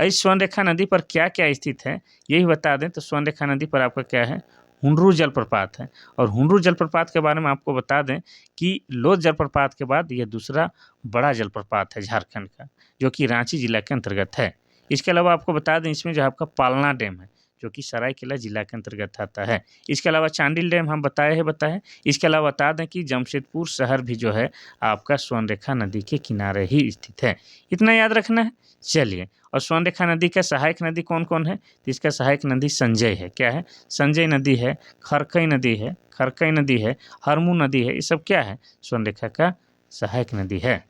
S1: इस स्वर्णरेखा नदी पर क्या क्या स्थित है यही बता दें। तो स्वर्णरेखा नदी पर आपका क्या है, हुंडरू जलप्रपात है। और हुंडरू जलप्रपात के बारे में आपको बता दें कि लोध जलप्रपात के बाद यह दूसरा बड़ा जलप्रपात है झारखंड का, जो कि रांची जिला के अंतर्गत है। इसके अलावा आपको बता दें इसमें जो आपका पालना डैम है, जो कि सरायकेला जिला के अंतर्गत आता है। इसके अलावा चांडिल डैम हम बताए। इसके अलावा बता दें कि जमशेदपुर शहर भी जो है आपका स्वर्णरेखा नदी के किनारे ही स्थित है। इतना याद रखना है। चलिए, और स्वर्णरेखा नदी का सहायक नदी कौन कौन है, तो इसका सहायक नदी संजय है। क्या है, संजय नदी है, खरकई नदी है, हरमू नदी है। ये सब क्या है, स्वर्णरेखा का सहायक नदी है।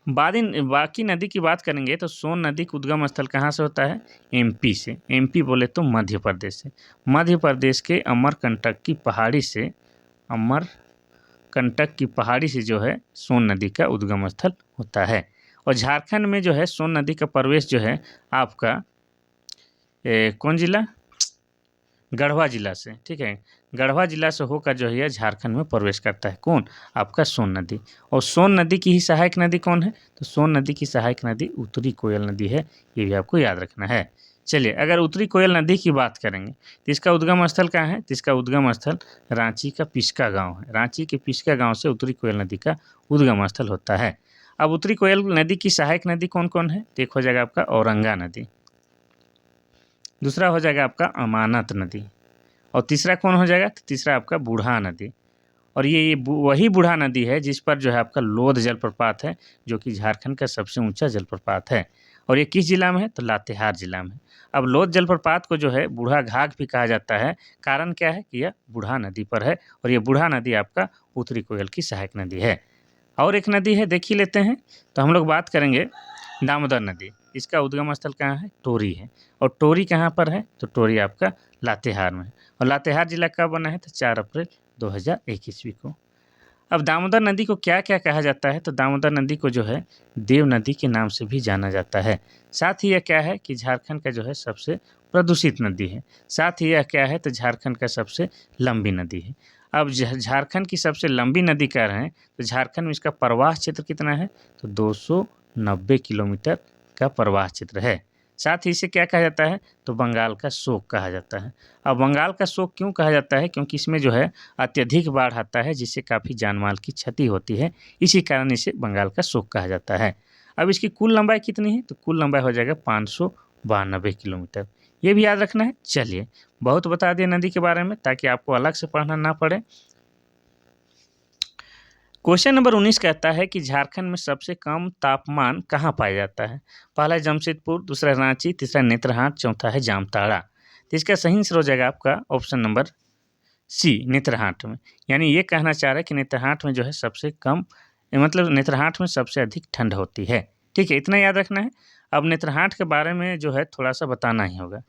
S1: बाकी नदी की बात करेंगे तो सोन नदी का उद्गम स्थल कहाँ से होता है, एमपी से। एमपी बोले तो मध्य प्रदेश से। मध्य प्रदेश के अमरकंटक की पहाड़ी से जो है सोन नदी का उद्गम स्थल होता है। और झारखंड में जो है सोन नदी का प्रवेश जो है आपका कौन जिला, गढ़वा जिला से। ठीक है, गढ़वा जिला से होकर जो है यह झारखंड में प्रवेश करता है। कौन, आपका सोन नदी। और सोन नदी की ही सहायक नदी कौन है, तो सोन नदी की सहायक नदी उत्तरी कोयल नदी है। ये भी आपको याद रखना है। चलिए, अगर उत्तरी कोयल नदी की बात करेंगे तो इसका उद्गम स्थल कहाँ है, तो इसका उद्गम स्थल रांची का पिस्का गाँव है। रांची के पिस्का गाँव से उत्तरी कोयल नदी का उद्गम स्थल होता है। अब उत्तरी कोयल नदी की सहायक नदी कौन कौन है, तो एक हो जाएगा आपका औरंगा नदी, दूसरा हो जाएगा आपका अमानत नदी, और तीसरा कौन हो जाएगा, तो तीसरा आपका बूढ़ा नदी। और ये वही बूढ़ा नदी है जिस पर जो है आपका लोध जलप्रपात है, जो कि झारखंड का सबसे ऊंचा जलप्रपात है। और ये किस जिला में है, तो लातेहार जिला में। अब लोध जलप्रपात को जो है बूढ़ा घाघ भी कहा जाता है। कारण क्या है कि यह बूढ़ा नदी पर है, और ये बूढ़ा नदी आपका उत्तरी कोयल की सहायक नदी है। और एक नदी है, देख ही लेते हैं। तो हम लोग बात करेंगे दामोदर नदी। इसका उद्गम स्थल कहाँ है, टोरी है। और टोरी कहाँ पर है, तो टोरी आपका लातेहार में है। और लातेहार जिला कब बना है, तो 4 अप्रैल 2001 ईस्वी को। अब दामोदर नदी को क्या क्या कहा जाता है, तो दामोदर नदी को जो है देव नदी के नाम से भी जाना जाता है। साथ ही यह क्या है कि झारखंड का जो है सबसे प्रदूषित नदी है। साथ ही यह क्या है, तो झारखंड का सबसे लंबी नदी है। अब झारखंड की सबसे लंबी नदी कह रहे हैं, तो झारखंड में इसका प्रवाह क्षेत्र कितना है, तो 290 किलोमीटर का प्रवाह क्षेत्र है। साथ ही इसे क्या कहा जाता है, तो बंगाल का शोक कहा जाता है। अब बंगाल का शोक क्यों कहा जाता है, क्योंकि इसमें जो है अत्यधिक बाढ़ आता है, जिससे काफ़ी जानमाल की क्षति होती है। इसी कारण इसे बंगाल का शोक कहा जाता है। अब इसकी कुल लंबाई कितनी है, तो कुल लंबाई हो जाएगा 592 किलोमीटर। ये भी याद रखना है। चलिए, बहुत बता दिया नदी के बारे में ताकि आपको अलग से पढ़ना ना पड़े। क्वेश्चन नंबर 19 कहता है कि झारखंड में सबसे कम तापमान कहाँ पाया जाता है। पहला है जमशेदपुर, दूसरा रांची, तीसरा नेत्रहाट, चौथा है जामताड़ा। तो इसका सही आंसर हो जाएगा आपका ऑप्शन नंबर सी, नेत्रहाट में। यानी ये कहना चाह रहा है कि नेत्रहाट में जो है सबसे कम, मतलब नेत्रहाट में सबसे अधिक ठंड होती है। ठीक है, इतना याद रखना है। अब नेत्रहाट के बारे में जो है थोड़ा सा बताना ही होगा।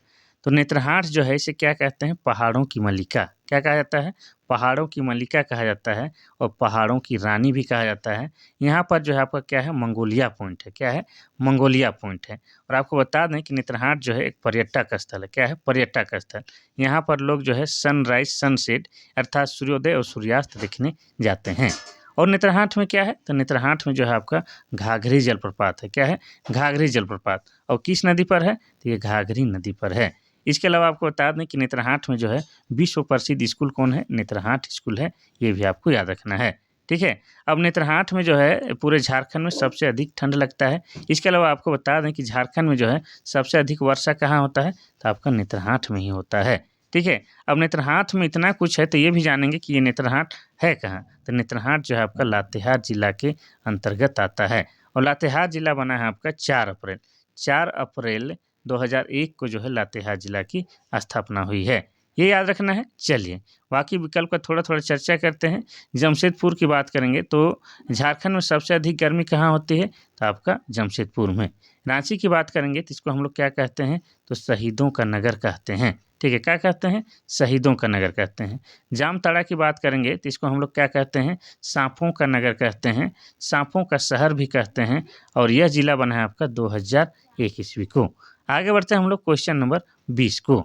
S1: तो नेत्रहाट जो है इसे क्या कहते हैं, पहाड़ों की मल्लिका। क्या कहा जाता है, पहाड़ों की मल्लिका कहा जाता है, और पहाड़ों की रानी भी कहा जाता है। यहाँ पर जो है आपका क्या है, मंगोलिया पॉइंट है। क्या है, मंगोलिया पॉइंट है। और आपको बता दें कि नेत्रहाट जो है एक पर्यटक स्थल है। क्या है, पर्यटक स्थल। यहाँ पर लोग जो है सनराइज सनसेट अर्थात सूर्योदय और सूर्यास्त देखने जाते हैं। और नेत्रहाट में क्या है, तो नेत्रहाट में जो है आपका घाघरी जलप्रपात है। क्या है, घाघरी जलप्रपात। और किस नदी पर है, तो ये घाघरी नदी पर है। इसके अलावा आपको बता दें कि नेतरहाट में जो है विश्व प्रसिद्ध स्कूल कौन है, नेतरहाट स्कूल है, ये भी आपको याद रखना है। ठीक है, अब नेतरहाट में जो है पूरे झारखंड में सबसे अधिक ठंड लगता है। इसके अलावा आपको बता दें कि झारखंड में जो है सबसे अधिक वर्षा कहाँ होता है, तो आपका नेतरहाट में ही होता है। ठीक है, अब नेतरहाट में इतना कुछ है तो ये भी जानेंगे कि ये नेतरहाट है कहाँ, तो नेतरहाट जो है आपका लातेहार जिला के अंतर्गत आता है और लातेहार जिला बना है आपका 4 अप्रैल 2001 को जो है लातेहार जिला की स्थापना हुई है, ये याद रखना है। चलिए बाकी विकल्प का थोड़ा थोड़ा चर्चा करते हैं। जमशेदपुर की बात करेंगे तो झारखंड में सबसे अधिक गर्मी कहाँ होती है, तो आपका जमशेदपुर में। रांची की बात करेंगे तो इसको हम लोग क्या कहते हैं, तो शहीदों का नगर कहते हैं। ठीक है, क्या कहते हैं, शहीदों का नगर कहते हैं। जामताड़ा की बात करेंगे तो इसको हम लोग क्या कहते हैं, सांपों का नगर कहते हैं, सांपों का शहर भी कहते हैं और यह जिला बना है आपका 2001 ईस्वी को। आगे बढ़ते हैं हम लोग क्वेश्चन नंबर 20 को,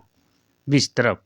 S1: 20 तरफ।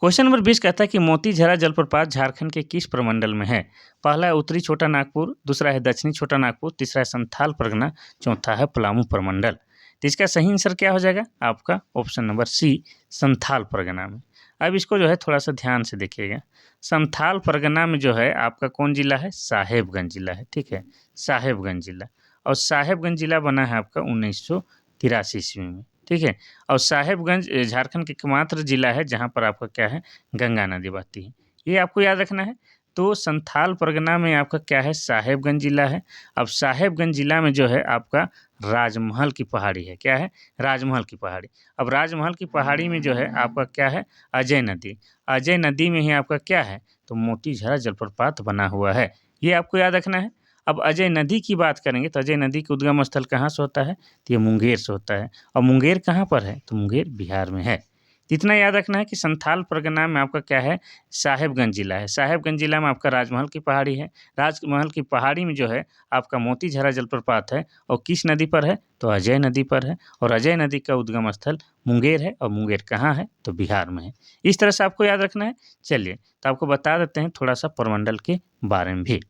S1: क्वेश्चन नंबर 20 कहता है कि मोतीझरा जलप्रपात झारखंड के किस प्रमंडल में है। पहला है उत्तरी छोटा नागपुर, दूसरा है दक्षिणी छोटा नागपुर, तीसरा है संथाल परगना, चौथा है पलामू प्रमंडल। तो इसका सही आंसर क्या हो जाएगा, आपका option number C, Santhal Pargana में। अब इसको जो है थोड़ा सा ध्यान से देखिएगा। संथाल परगना में जो है आपका कौन जिला है, साहेबगंज जिला है। ठीक है, साहेबगंज जिला, और साहेबगंज जिला बना है आपका 1983 ईस्वी में। ठीक है, और साहेबगंज झारखंड के एकमात्र जिला है जहाँ पर आपका क्या है, गंगा नदी बहती है, ये आपको याद रखना है। तो संथाल परगना में आपका क्या है, साहेबगंज जिला है। अब साहेबगंज जिला में जो है आपका राजमहल की पहाड़ी है, क्या है, राजमहल की पहाड़ी। अब राजमहल की पहाड़ी में जो है आपका क्या है, अजय नदी, अजय नदी में ही आपका क्या है, तो मोतीझरा जलप्रपात बना हुआ है, ये आपको याद रखना है। अब अजय नदी की बात करेंगे तो अजय नदी का उद्गम स्थल कहाँ से होता है, तो ये मुंगेर से होता है। और मुंगेर कहाँ पर है, तो मुंगेर बिहार में है। इतना याद रखना है कि संथाल परगना में आपका क्या है, साहेबगंज जिला है। साहेबगंज जिला में आपका राजमहल की पहाड़ी है, राजमहल की पहाड़ी में जो है आपका मोतीझरा जलप्रपात है और किस नदी पर है, तो अजय नदी पर है। और अजय नदी का उद्गम स्थल मुंगेर है और मुंगेर कहाँ है, तो बिहार में है। इस तरह से आपको याद रखना है। चलिए तो आपको बता देते हैं थोड़ा सा प्रमंडल के बारे में भी।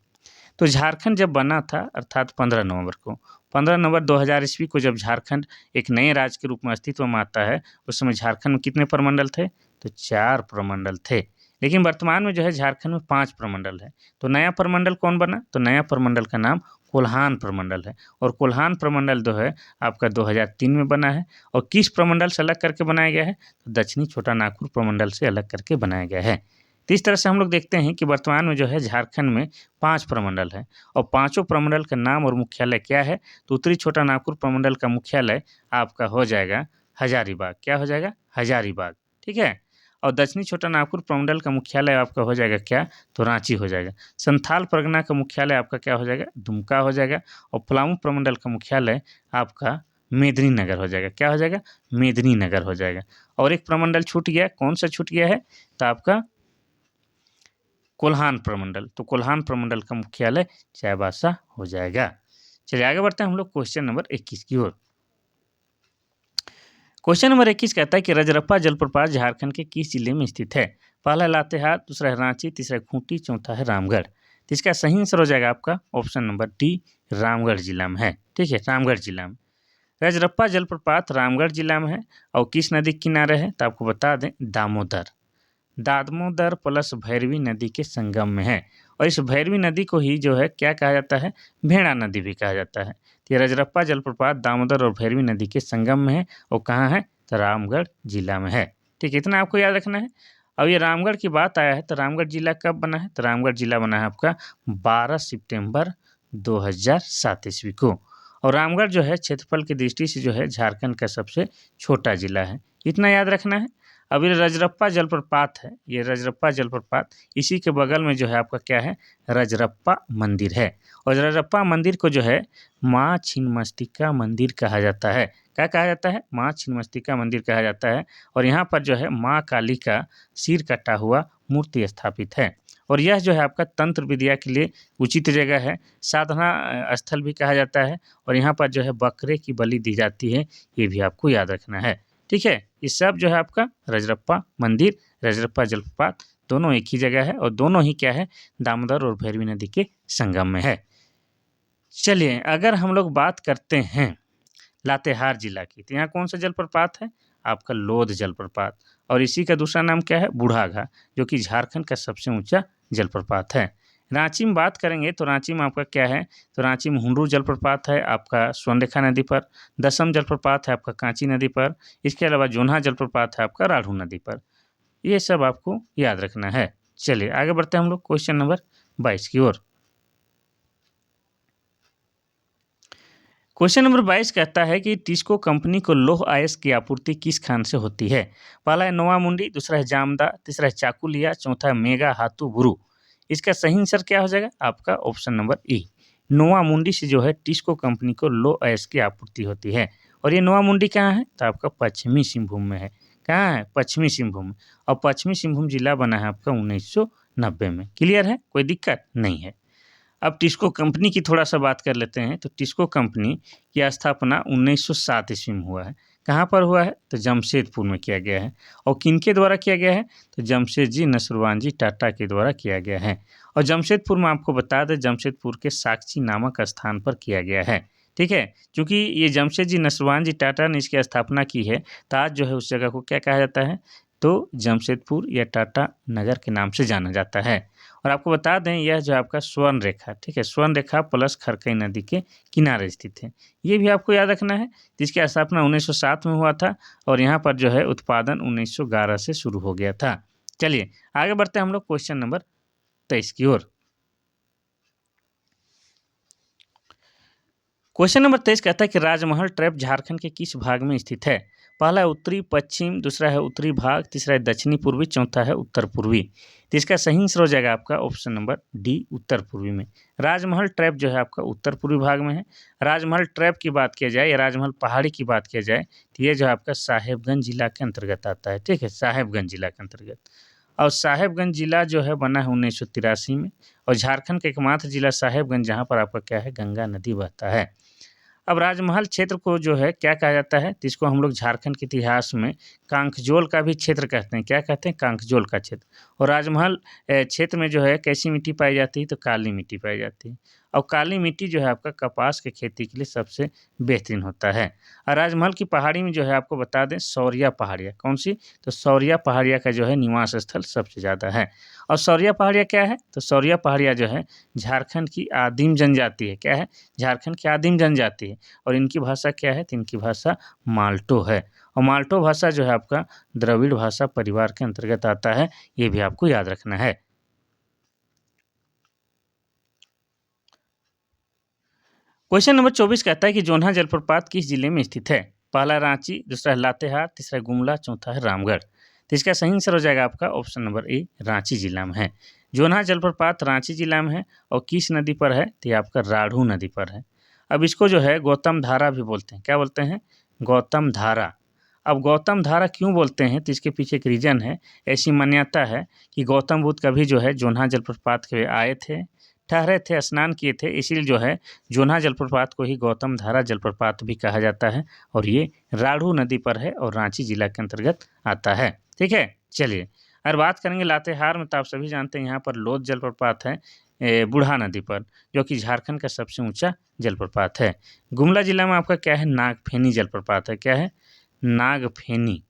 S1: तो झारखंड जब बना था अर्थात 15 नवंबर को, 15 नवंबर 2000 ईस्वी को जब झारखंड एक नए राज्य के रूप में अस्तित्व में आता है, उस समय झारखंड में कितने प्रमंडल थे, तो 4 प्रमंडल थे। लेकिन वर्तमान में जो है झारखंड में 5 प्रमंडल है। तो नया प्रमंडल कौन बना, तो नया प्रमंडल का नाम कोल्हान प्रमंडल है। और कोल्हान प्रमंडल जो है आपका 2003 में बना है। और किस प्रमंडल से अलग करके बनाया गया है, तो दक्षिणी छोटा नागपुर प्रमंडल से अलग करके बनाया गया है। तो इस तरह से हम लोग देखते हैं कि वर्तमान में जो है झारखंड में 5 प्रमंडल है और पाँचों प्रमंडल का नाम और मुख्यालय क्या है, तो उत्तरी छोटा नागपुर प्रमंडल का मुख्यालय आपका हो जाएगा हजारीबाग, क्या हो जाएगा, हजारीबाग। ठीक है, और दक्षिणी छोटा नागपुर प्रमंडल का मुख्यालय आपका हो जाएगा क्या, तो रांची हो जाएगा। संथाल परगना का मुख्यालय आपका क्या हो जाएगा, दुमका हो जाएगा। और पलामू प्रमंडल का मुख्यालय आपका मेदिनीनगर हो जाएगा, क्या हो जाएगा, मेदिनीनगर हो जाएगा। और एक प्रमंडल छूट गया, कौन सा छूट गया है, तो आपका कोल्हान प्रमंडल। तो कोल्हान प्रमंडल का मुख्यालय चाईबासा हो जाएगा। चलिए आगे बढ़ते हैं हम लोग क्वेश्चन नंबर 21 की ओर। क्वेश्चन नंबर 21 कहता है कि रजरप्पा जलप्रपात झारखंड के किस जिले में स्थित है। पहला है लातेहार, दूसरा है रांची, तीसरा है खूंटी, चौथा है रामगढ़। तो इसका सही आंसर हो जाएगा आपका ऑप्शन नंबर डी, रामगढ़ जिला में है। ठीक है, रामगढ़ जिला में रजरप्पा जलप्रपात रामगढ़ जिला में है। और किस नदी के किनारे है, तो आपको बता दें दामोदर, दामोदर प्लस भैरवी नदी के संगम में है। और इस भैरवी नदी को ही जो है क्या कहा जाता है, भेड़ा नदी भी कहा जाता है। तो ये रजरप्पा जलप्रपात दामोदर और भैरवी नदी के संगम में है और कहाँ है, तो रामगढ़ जिला में है। ठीक है, इतना आपको याद रखना है। अब ये रामगढ़ की बात आया है तो रामगढ़ जिला कब बना है, तो रामगढ़ जिला बना है आपका 12 सितंबर 2007 ईस्वी को। और रामगढ़ जो है क्षेत्रफल की दृष्टि से जो है झारखंड का सबसे छोटा जिला है, इतना याद रखना है। अब ये रजरप्पा जलप्रपात है, ये रजरप्पा जलप्रपात, इसी के बगल में जो है आपका क्या है, रजरप्पा मंदिर है। और रजरप्पा मंदिर को जो है माँ छिन्नमस्तिका मंदिर कहा जाता है। क्या कहा जाता है, माँ छिन्नमस्तिका मंदिर कहा जाता है। और यहाँ पर जो है माँ काली का सिर कटा हुआ मूर्ति स्थापित है। और यह जो है आपका तंत्र विद्या के लिए उचित जगह है, साधना स्थल भी कहा जाता है। और यहाँ पर जो है बकरे की बलि दी जाती है, ये भी आपको याद रखना है। ठीक है, ये सब जो है आपका रजरप्पा मंदिर, रजरप्पा जलप्रपात दोनों एक ही जगह है और दोनों ही क्या है, दामोदर और भैरवी नदी के संगम में है। चलिए अगर हम लोग बात करते हैं लातेहार जिला की। तो यहाँ कौन सा जलप्रपात है? आपका लोध जलप्रपात। और इसी का दूसरा नाम क्या है? बूढ़ाघा, जो कि झारखंड का सबसे ऊंचा जलप्रपात है। रांची में बात करेंगे तो रांची में आपका क्या है? तो रांची में हुंडरू जलप्रपात है आपका स्वर्णरेखा नदी पर। दसम जलप्रपात है आपका कांची नदी पर। इसके अलावा जोन्हा जलप्रपात है आपका राढ़ू नदी पर। ये सब आपको याद रखना है। चलिए आगे बढ़ते हैं हम लोग क्वेश्चन नंबर 22 की ओर। क्वेश्चन नंबर 22 कहता है कि टिस्को कंपनी को लौह अयस्क की आपूर्ति किस खान से होती है? पहला है नोवा मुंडी, दूसरा है जामदा, तीसरा है चाकुलिया, चौथा है मेगा हाथू बुरु। इसका सही आंसर क्या हो जाएगा? आपका ऑप्शन नंबर ई, नोवा मुंडी से जो है टिस्को कंपनी को लौह अयस्क की आपूर्ति होती है। और ये नोवा मुंडी कहाँ है? तो आपका पश्चिमी सिंहभूम में है। कहाँ है? पश्चिमी सिंहभूम। और पश्चिमी सिंहभूम जिला बना है आपका 1990 में। क्लियर है? कोई दिक्कत नहीं है। अब टिस्को कंपनी की थोड़ा सा बात कर लेते हैं। तो टिस्को कंपनी की स्थापना 1907 ईस्वी में हुआ है। कहाँ पर हुआ है? तो जमशेदपुर में किया गया है। और किनके द्वारा किया गया है? तो जमशेदजी नसरुआन जी टाटा के द्वारा किया गया है। और जमशेदपुर में आपको बता दें, जमशेदपुर के साक्षी नामक स्थान पर किया गया है। ठीक है, क्योंकि ये जमशेदजी नसरुआन जी टाटा ने इसकी स्थापना की है, तो आज जो है उस जगह को क्या कहा जाता है? तो जमशेदपुर या टाटा नगर के नाम से जाना जाता है। और आपको बता दें, यह जो आपका स्वर्ण रेखा, ठीक है, स्वर्ण रेखा प्लस खरकई नदी के किनारे स्थित है। ये भी आपको याद रखना है। जिसकी स्थापना 1907 में हुआ था और यहाँ पर जो है उत्पादन 1911 से शुरू हो गया था। चलिए आगे बढ़ते हैं हम लोग क्वेश्चन नंबर 23 की ओर। क्वेश्चन नंबर 23 कहता है कि राजमहल ट्रैप झारखंड के किस भाग में स्थित है? पहला है उत्तरी पश्चिम, दूसरा है उत्तरी भाग, तीसरा है दक्षिणी पूर्वी, चौथा है उत्तर पूर्वी। तो इसका सही आंसर हो जाएगा आपका ऑप्शन नंबर डी, उत्तर पूर्वी में। राजमहल ट्रैप जो है आपका उत्तर पूर्वी भाग में है। राजमहल ट्रैप की बात किया जाए या राजमहल पहाड़ी की बात किया जाए तो ये जो है आपका साहेबगंज जिला के अंतर्गत आता है। ठीक है, साहेबगंज जिला के अंतर्गत। और साहेबगंज जिला जो है बना है 1983 में। और झारखंड का एकमात्र जिला साहेबगंज, जहाँ पर आपका क्या है? गंगा नदी बहता है। अब राजमहल क्षेत्र को जो है क्या कहा जाता है? तो इसको हम लोग झारखंड के इतिहास में कांकजोल का भी क्षेत्र कहते हैं। क्या कहते हैं? कांकजोल का क्षेत्र। और राजमहल क्षेत्र में जो है कैसी मिट्टी पाई जाती है? तो काली मिट्टी पाई जाती है। और काली मिट्टी जो है आपका कपास की खेती के लिए सबसे बेहतरीन होता है। और राजमहल की पहाड़ी में जो है आपको बता दें, सौरिया पहाड़ियाँ। कौन सी? तो सौरिया पहाड़ियाँ का जो है निवास स्थल सबसे ज़्यादा है। और सौरिया पहाड़ियाँ क्या है? तो सौरिया पहाड़ियाँ जो है झारखंड की आदिम जनजाति है। क्या है? झारखंड की आदिम जनजाति है। और इनकी भाषा क्या है? तो इनकी भाषा माल्टो है। और माल्टो भाषा जो है आपका द्रविड़ भाषा परिवार के अंतर्गत आता है। ये भी आपको याद रखना है। क्वेश्चन नंबर 24 कहता है कि जोन्हा जलप्रपात किस जिले में स्थित है? पहला रांची, दूसरा है लातेहार, तीसरा गुमला, चौथा है रामगढ़। तो इसका सही आंसर हो जाएगा आपका ऑप्शन नंबर ए, रांची जिला में है। जोन्हा जलप्रपात रांची जिला में है। और किस नदी पर है? तो ये आपका राढ़ू नदी पर है। अब इसको जो है गौतम धारा भी बोलते हैं। क्या बोलते हैं? गौतम धारा। अब गौतम धारा क्यों बोलते हैं? तो इसके पीछे एक रीजन है। ऐसी मान्यता है कि गौतम बुद्ध कभी जो है जोन्हा जलप्रपात के आए थे, ठहरे थे, स्नान किए थे, इसीलिए जो है जोन्हा जलप्रपात को ही गौतम धारा जलप्रपात भी कहा जाता है। और ये राढ़ू नदी पर है और रांची जिला के अंतर्गत आता है। ठीक है, चलिए अगर बात करेंगे लातेहार में, तो आप सभी जानते हैं यहाँ पर लोध जलप्रपात है बूढ़ा नदी पर, जो कि झारखंड का सबसे ऊंचा जलप्रपात है। गुमला जिला में आपका क्या है? नागफेनी जलप्रपात है। क्या है? नागफेनी।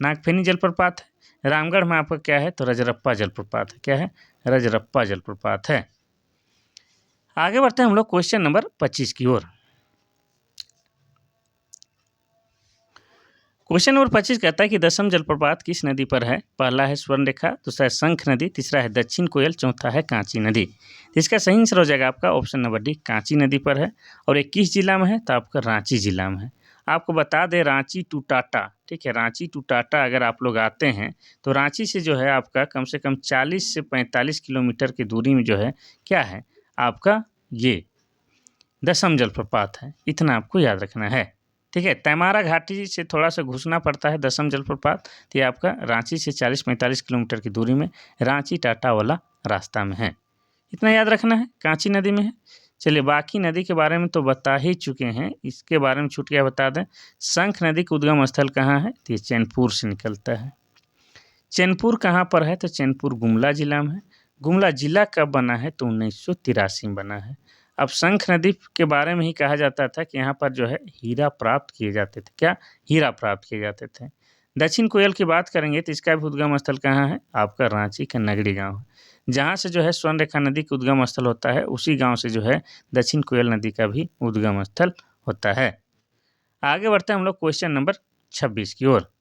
S1: नागफेनी जलप्रपात है। रामगढ़ में आपका क्या है? तो रजरप्पा जलप्रपात है। क्या है? रजरप्पा जलप्रपात है। आगे बढ़ते हैं हम लोग क्वेश्चन नंबर 25 की ओर। क्वेश्चन नंबर 25 कहता है कि दसम जलप्रपात किस नदी पर है? पहला है स्वर्णरेखा, दूसरा है शंख नदी, तीसरा है दक्षिण कोयल, चौथा है कांची नदी। तो इसका सही आंसर हो जाएगा आपका ऑप्शन नंबर डी, कांची नदी पर है। और ये किस जिला में है? तो आपका रांची जिला में है। आपको बता दें, रांची टू टाटा, ठीक है, रांची टू टाटा अगर आप लोग आते हैं तो रांची से जो है आपका कम से कम 40 से 45 किलोमीटर की दूरी में जो है क्या है? आपका ये दसम जलप्रपात है। इतना आपको याद रखना है। ठीक है, तैमारा घाटी से थोड़ा सा घुसना पड़ता है दसम जलप्रपात। तो ये आपका रांची से 40-45 किलोमीटर की दूरी में रांची टाटा वाला रास्ता में है। इतना याद रखना है। कांची नदी में है। चलिए बाकी नदी के बारे में तो बता ही चुके हैं, इसके बारे में छूट गया बता दें। शंख नदी का उद्गम स्थल कहाँ है? तो ये चैनपुर से निकलता है। चैनपुर कहाँ पर है? तो चैनपुर गुमला जिला में है। गुमला जिला कब बना है? तो 1983 में बना है। अब शंख नदी के बारे में ही कहा जाता था कि यहाँ पर जो है हीरा प्राप्त किए जाते थे। क्या? हीरा प्राप्त किए जाते थे। दक्षिण कोयल की बात करेंगे तो इसका भी उद्गम स्थल कहाँ है? आपका रांची का नगरी गाँव है। जहाँ से जो है स्वर्ण रेखा नदी का उद्गम स्थल होता है, उसी गाँव से जो है दक्षिण कोयल नदी का भी उद्गम स्थल होता है। आगे बढ़ते हैं हम लोग क्वेश्चन नंबर 26 की ओर।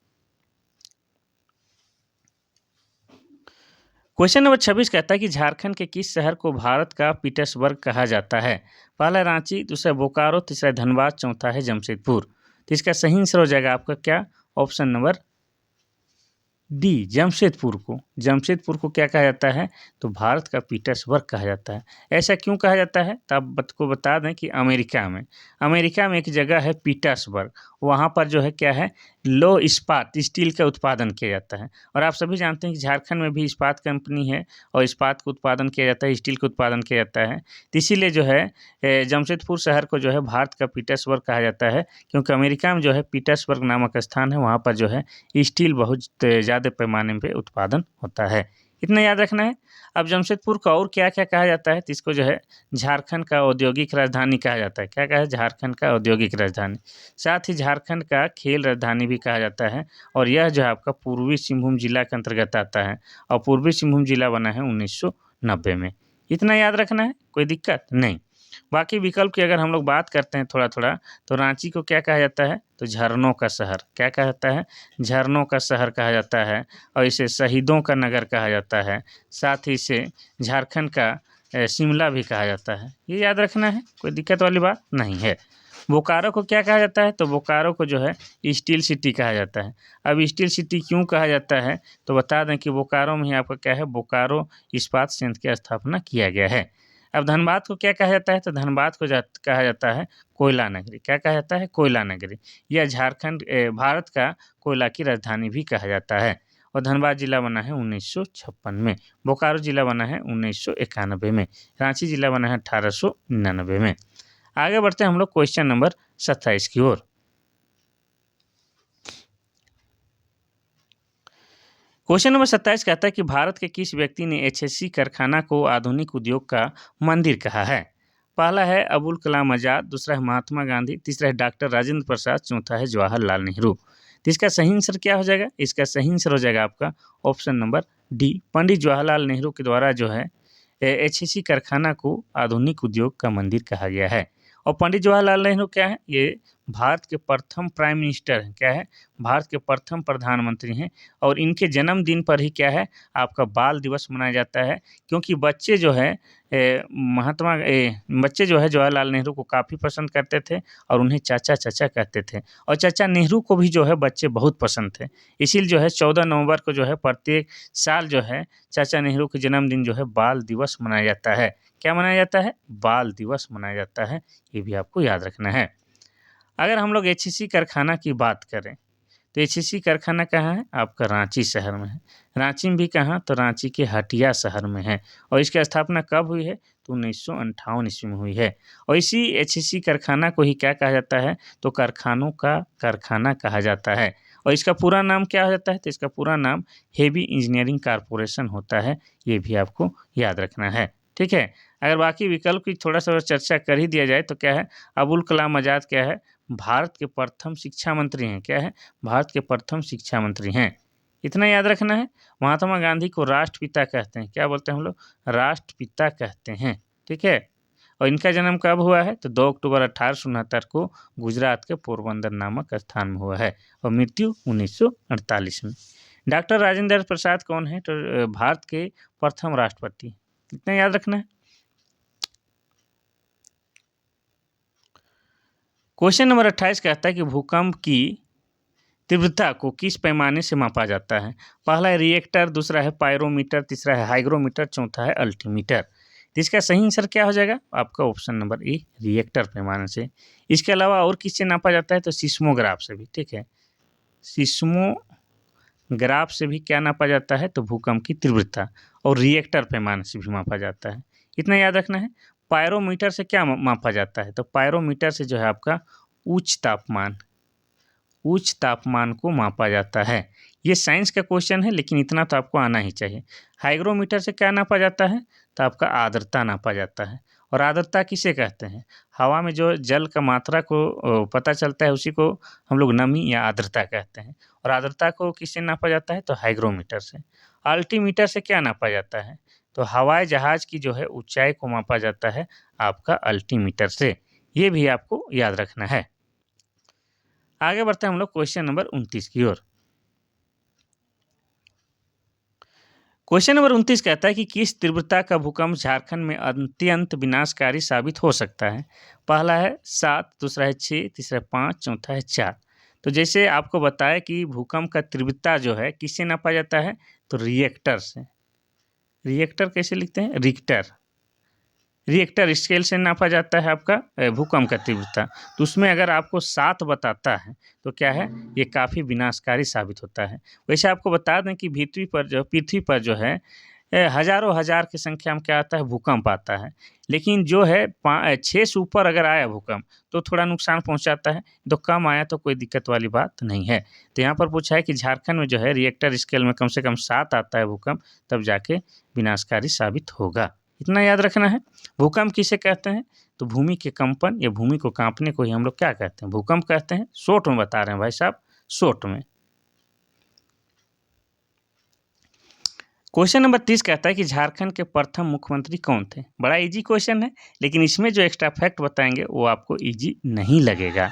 S1: क्वेश्चन नंबर 26 कहता है कि झारखंड के किस शहर को भारत का पीटर्सबर्ग कहा जाता है? पहला रांची, दूसरा बोकारो, तीसरा धनबाद, चौथा है जमशेदपुर। तो इसका सही आंसर हो जाएगा आपका क्या? ऑप्शन नंबर डी, जमशेदपुर को। जमशेदपुर को क्या कहा जाता है? तो भारत का पीटर्सबर्ग कहा जाता है। ऐसा क्यों कहा जाता है? तो आप को बता दें कि अमेरिका में एक जगह है पीटर्सबर्ग, वहाँ पर जो है क्या है, लो इस्पात स्टील का उत्पादन किया जाता है। और आप सभी जानते हैं कि झारखंड में भी इस्पात कंपनी है और इस्पात का उत्पादन किया जाता है, स्टील का उत्पादन किया जाता है। तो इसीलिए जो है जमशेदपुर शहर को जो है भारत का पीटर्सबर्ग कहा जाता है, क्योंकि अमेरिका में जो है पीटर्सबर्ग नामक स्थान है, वहाँ पर जो है स्टील बहुत ज़्यादा पैमाने पे उत्पादन होता है। इतना याद रखना है। अब जमशेदपुर को और क्या-क्या कहा जाता है? तो इसको जो है झारखंड का औद्योगिक राजधानी कहा जाता है। क्या कहा है? झारखंड का औद्योगिक राजधानी। साथ ही झारखंड का खेल राजधानी भी कहा जाता है और यह जो है आपका पूर्वी सिंहभूम जिला के अंतर्गत आता है और पूर्वी सिंहभूम जिला बना है 1990 में। इतना याद रखना है, कोई दिक्कत नहीं। बाकी विकल्प की अगर हम लोग बात करते हैं थोड़ा-थोड़ा, तो रांची को क्या कहा जाता है? तो झरनों का शहर। क्या कहा जाता है? झरनों का शहर कहा जाता है और इसे शहीदों का नगर कहा जाता है। साथ ही इसे झारखंड का शिमला भी कहा जाता है। ये याद रखना है, कोई दिक्कत वाली बात नहीं है। बोकारो को क्या कहा जाता है? तो बोकारो को जो है स्टील सिटी कहा जाता है। अब स्टील सिटी क्यों कहा जाता है? तो बता दें कि बोकारो में ही आपका क्या है, बोकारो इस्पात संयंत्र की स्थापना किया गया है। अब धनबाद को क्या कहा जाता है? तो धनबाद को कहा जाता है कोयला नगरी। क्या कहा जाता है? कोयला नगरी। यह झारखंड भारत का कोयला की राजधानी भी कहा जाता है और धनबाद जिला बना है 1956 में। बोकारो जिला बना है 1991 में। रांची जिला बना है 1899 में। आगे बढ़ते हैं हम लोग क्वेश्चन नंबर 27 की ओर। क्वेश्चन नंबर 27 कहता है कि भारत के किस व्यक्ति ने एचएससी कारखाना को आधुनिक उद्योग का मंदिर कहा है? पहला है अबुल कलाम आजाद, दूसरा है महात्मा गांधी, तीसरा है डॉक्टर राजेंद्र प्रसाद, चौथा है जवाहरलाल नेहरू। तो इसका सही आंसर क्या हो जाएगा? इसका सही आंसर हो जाएगा आपका option number D, Pandit Jawaharlal Nehru के द्वारा जो है एचएससी कारखाना को आधुनिक उद्योग का मंदिर कहा गया है। और पंडित जवाहरलाल नेहरू क्या है? ये भारत के प्रथम प्राइम मिनिस्टर हैं। क्या है? भारत के प्रथम प्रधानमंत्री हैं और इनके जन्मदिन पर ही क्या है, आपका बाल दिवस मनाया जाता है, क्योंकि बच्चे जो है बच्चे जो है जवाहरलाल नेहरू को काफ़ी पसंद करते थे और उन्हें चाचा-चाचा कहते थे और चाचा नेहरू को भी जो है बच्चे बहुत पसंद थे। इसीलिए जो है 14 नवंबर को जो है प्रत्येक साल जो है चाचा नेहरू के जन्मदिन जो है बाल दिवस मनाया जाता है। क्या मनाया जाता है? बाल दिवस मनाया जाता है। ये भी आपको याद रखना है। अगर हम लोग एचईसी कारखाना की बात करें, तो एचईसी कारखाना कहाँ है? आपका रांची शहर में है। रांची में भी कहाँ? तो रांची के हटिया शहर में है और इसकी स्थापना कब हुई है? तो 1958 ईस्वी में हुई है और इसी एचईसी कारखाना को ही क्या कहा जाता है? तो कारखानों का कारखाना कहा जाता है और इसका पूरा नाम क्या हो जाता है? तो इसका पूरा नाम हेवी इंजीनियरिंग कारपोरेशन होता है। ये भी आपको याद रखना है, ठीक है। अगर बाकी विकल्प की थोड़ा-सा और चर्चा कर ही दिया जाए तो क्या है? अबुल कलाम आज़ाद क्या है? भारत के प्रथम शिक्षा मंत्री हैं। क्या है? भारत के प्रथम शिक्षा मंत्री हैं। इतना याद रखना है। महात्मा गांधी को राष्ट्रपिता कहते हैं। क्या बोलते हैं हम लोग? राष्ट्रपिता कहते हैं, ठीक है। और इनका जन्म कब हुआ है? तो 2 अक्टूबर 1869 को गुजरात के पोरबंदर नामक स्थान में हुआ है और मृत्यु 1948 में। डॉक्टर राजेंद्र प्रसाद कौन है? तो भारत के प्रथम राष्ट्रपति। इतना याद रखना है। क्वेश्चन नंबर 28 कहता है कि भूकंप की तीव्रता को किस पैमाने से मापा जाता है? पहला है रिएक्टर, दूसरा है पायरोमीटर, तीसरा है हाइग्रोमीटर, चौथा है अल्टीमीटर। तो इसका सही आंसर क्या हो जाएगा? आपका ऑप्शन नंबर ए, रिएक्टर पैमाने से। इसके अलावा और किससे नापा जाता है? तो सिस्मोग्राफ से भी, ठीक है। सिस्मोग्राफ से भी क्या नापा जाता है? तो भूकंप की तीव्रता और रिएक्टर पैमाने से भी मापा जाता है। इतना याद रखना है। पायरोमीटर से क्या मापा जाता है? तो पायरोमीटर से जो है आपका उच्च तापमान को मापा जाता है। ये साइंस का क्वेश्चन है लेकिन इतना तो आपको आना ही चाहिए। हाइग्रोमीटर से क्या नापा जाता है? तो आपका आर्द्रता नापा जाता है और आर्द्रता किसे कहते हैं? हवा में जो जल का मात्रा को पता चलता है उसी को हम लोग नमी या आर्द्रता कहते हैं। और आर्द्रता को किससे नापा जाता है? तो हाइग्रोमीटर से। अल्टीमीटर से क्या नापा जाता है? तो हवाई जहाज की जो है ऊंचाई को मापा जाता है आपका अल्टीमीटर से। ये भी आपको याद रखना है। आगे बढ़ते हैं हम लोग क्वेश्चन नंबर 29 की ओर। क्वेश्चन नंबर 29 कहता है कि किस तीव्रता का भूकंप झारखंड में अत्यंत विनाशकारी साबित हो सकता है? पहला है 7, दूसरा है 6, तीसरा है 5, चौथा है 4। तो जैसे आपको बताया कि भूकंप का तीव्रता जो है किससे नापा जाता है? तो रिएक्टर से। रिएक्टर कैसे लिखते हैं? रिक्टर। रिएक्टर स्केल से नापा जाता है आपका भूकंप का तीव्रता। तो उसमें अगर आपको 7 बताता है तो क्या है? ये काफ़ी विनाशकारी साबित होता है। वैसे आपको बता दें कि पृथ्वी पर जो है हज़ारों हज़ार की संख्या में क्या आता है? भूकंप आता है। लेकिन जो है 6 से ऊपर अगर आया भूकंप तो थोड़ा नुकसान पहुँचाता है, तो कम आया तो कोई दिक्कत वाली बात नहीं है। तो यहाँ पर पूछा है कि झारखंड में जो है रिएक्टर स्केल में कम से कम 7 आता है भूकंप, तब जाके विनाशकारी साबित होगा। इतना याद रखना है। भूकंप किसे कहते हैं? तो भूमि के कंपन या भूमि को काँपने को ही हम लोग क्या कहते हैं? भूकंप कहते हैं। शॉर्ट में बता रहे हैं भाई साहब, शॉर्ट में। क्वेश्चन नंबर 30 कहता है कि झारखंड के प्रथम मुख्यमंत्री कौन थे? बड़ा इजी क्वेश्चन है, लेकिन इसमें जो एक्स्ट्रा फैक्ट बताएंगे वो आपको इजी नहीं लगेगा।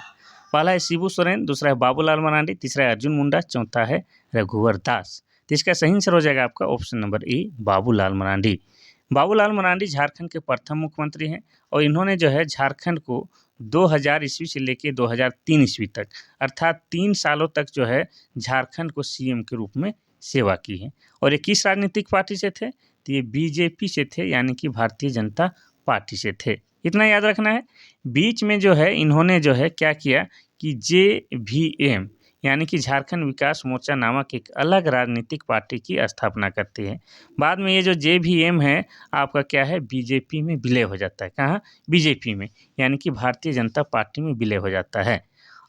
S1: पहला है शिबू सोरेन, दूसरा है बाबूलाल मरांडी, तीसरा है अर्जुन मुंडा, चौथा है रघुवर दास। तो इसका सही आंसर हो जाएगा आपका option number A, Babulal Marandi. Babulal Marandi Jharkhand के प्रथम मुख्यमंत्री हैं और इन्होंने जो है झारखंड को 2000 ईस्वी से लेकर 2003 ईस्वी तक, अर्थात 3 सालों तक जो है झारखंड को सीएम के रूप में सेवा की है। और ये किस राजनीतिक पार्टी से थे? तो ये बीजेपी से थे, यानी कि भारतीय जनता पार्टी से थे। इतना याद रखना है। बीच में जो है इन्होंने जो है क्या किया कि JVM यानी कि झारखंड विकास मोर्चा नामक एक अलग राजनीतिक पार्टी की स्थापना करती है। बाद में ये जो JVM है आपका क्या है? बीजेपी में विलय हो जाता है। कहाँ? बीजेपी में, यानी कि भारतीय जनता पार्टी में विलय हो जाता है।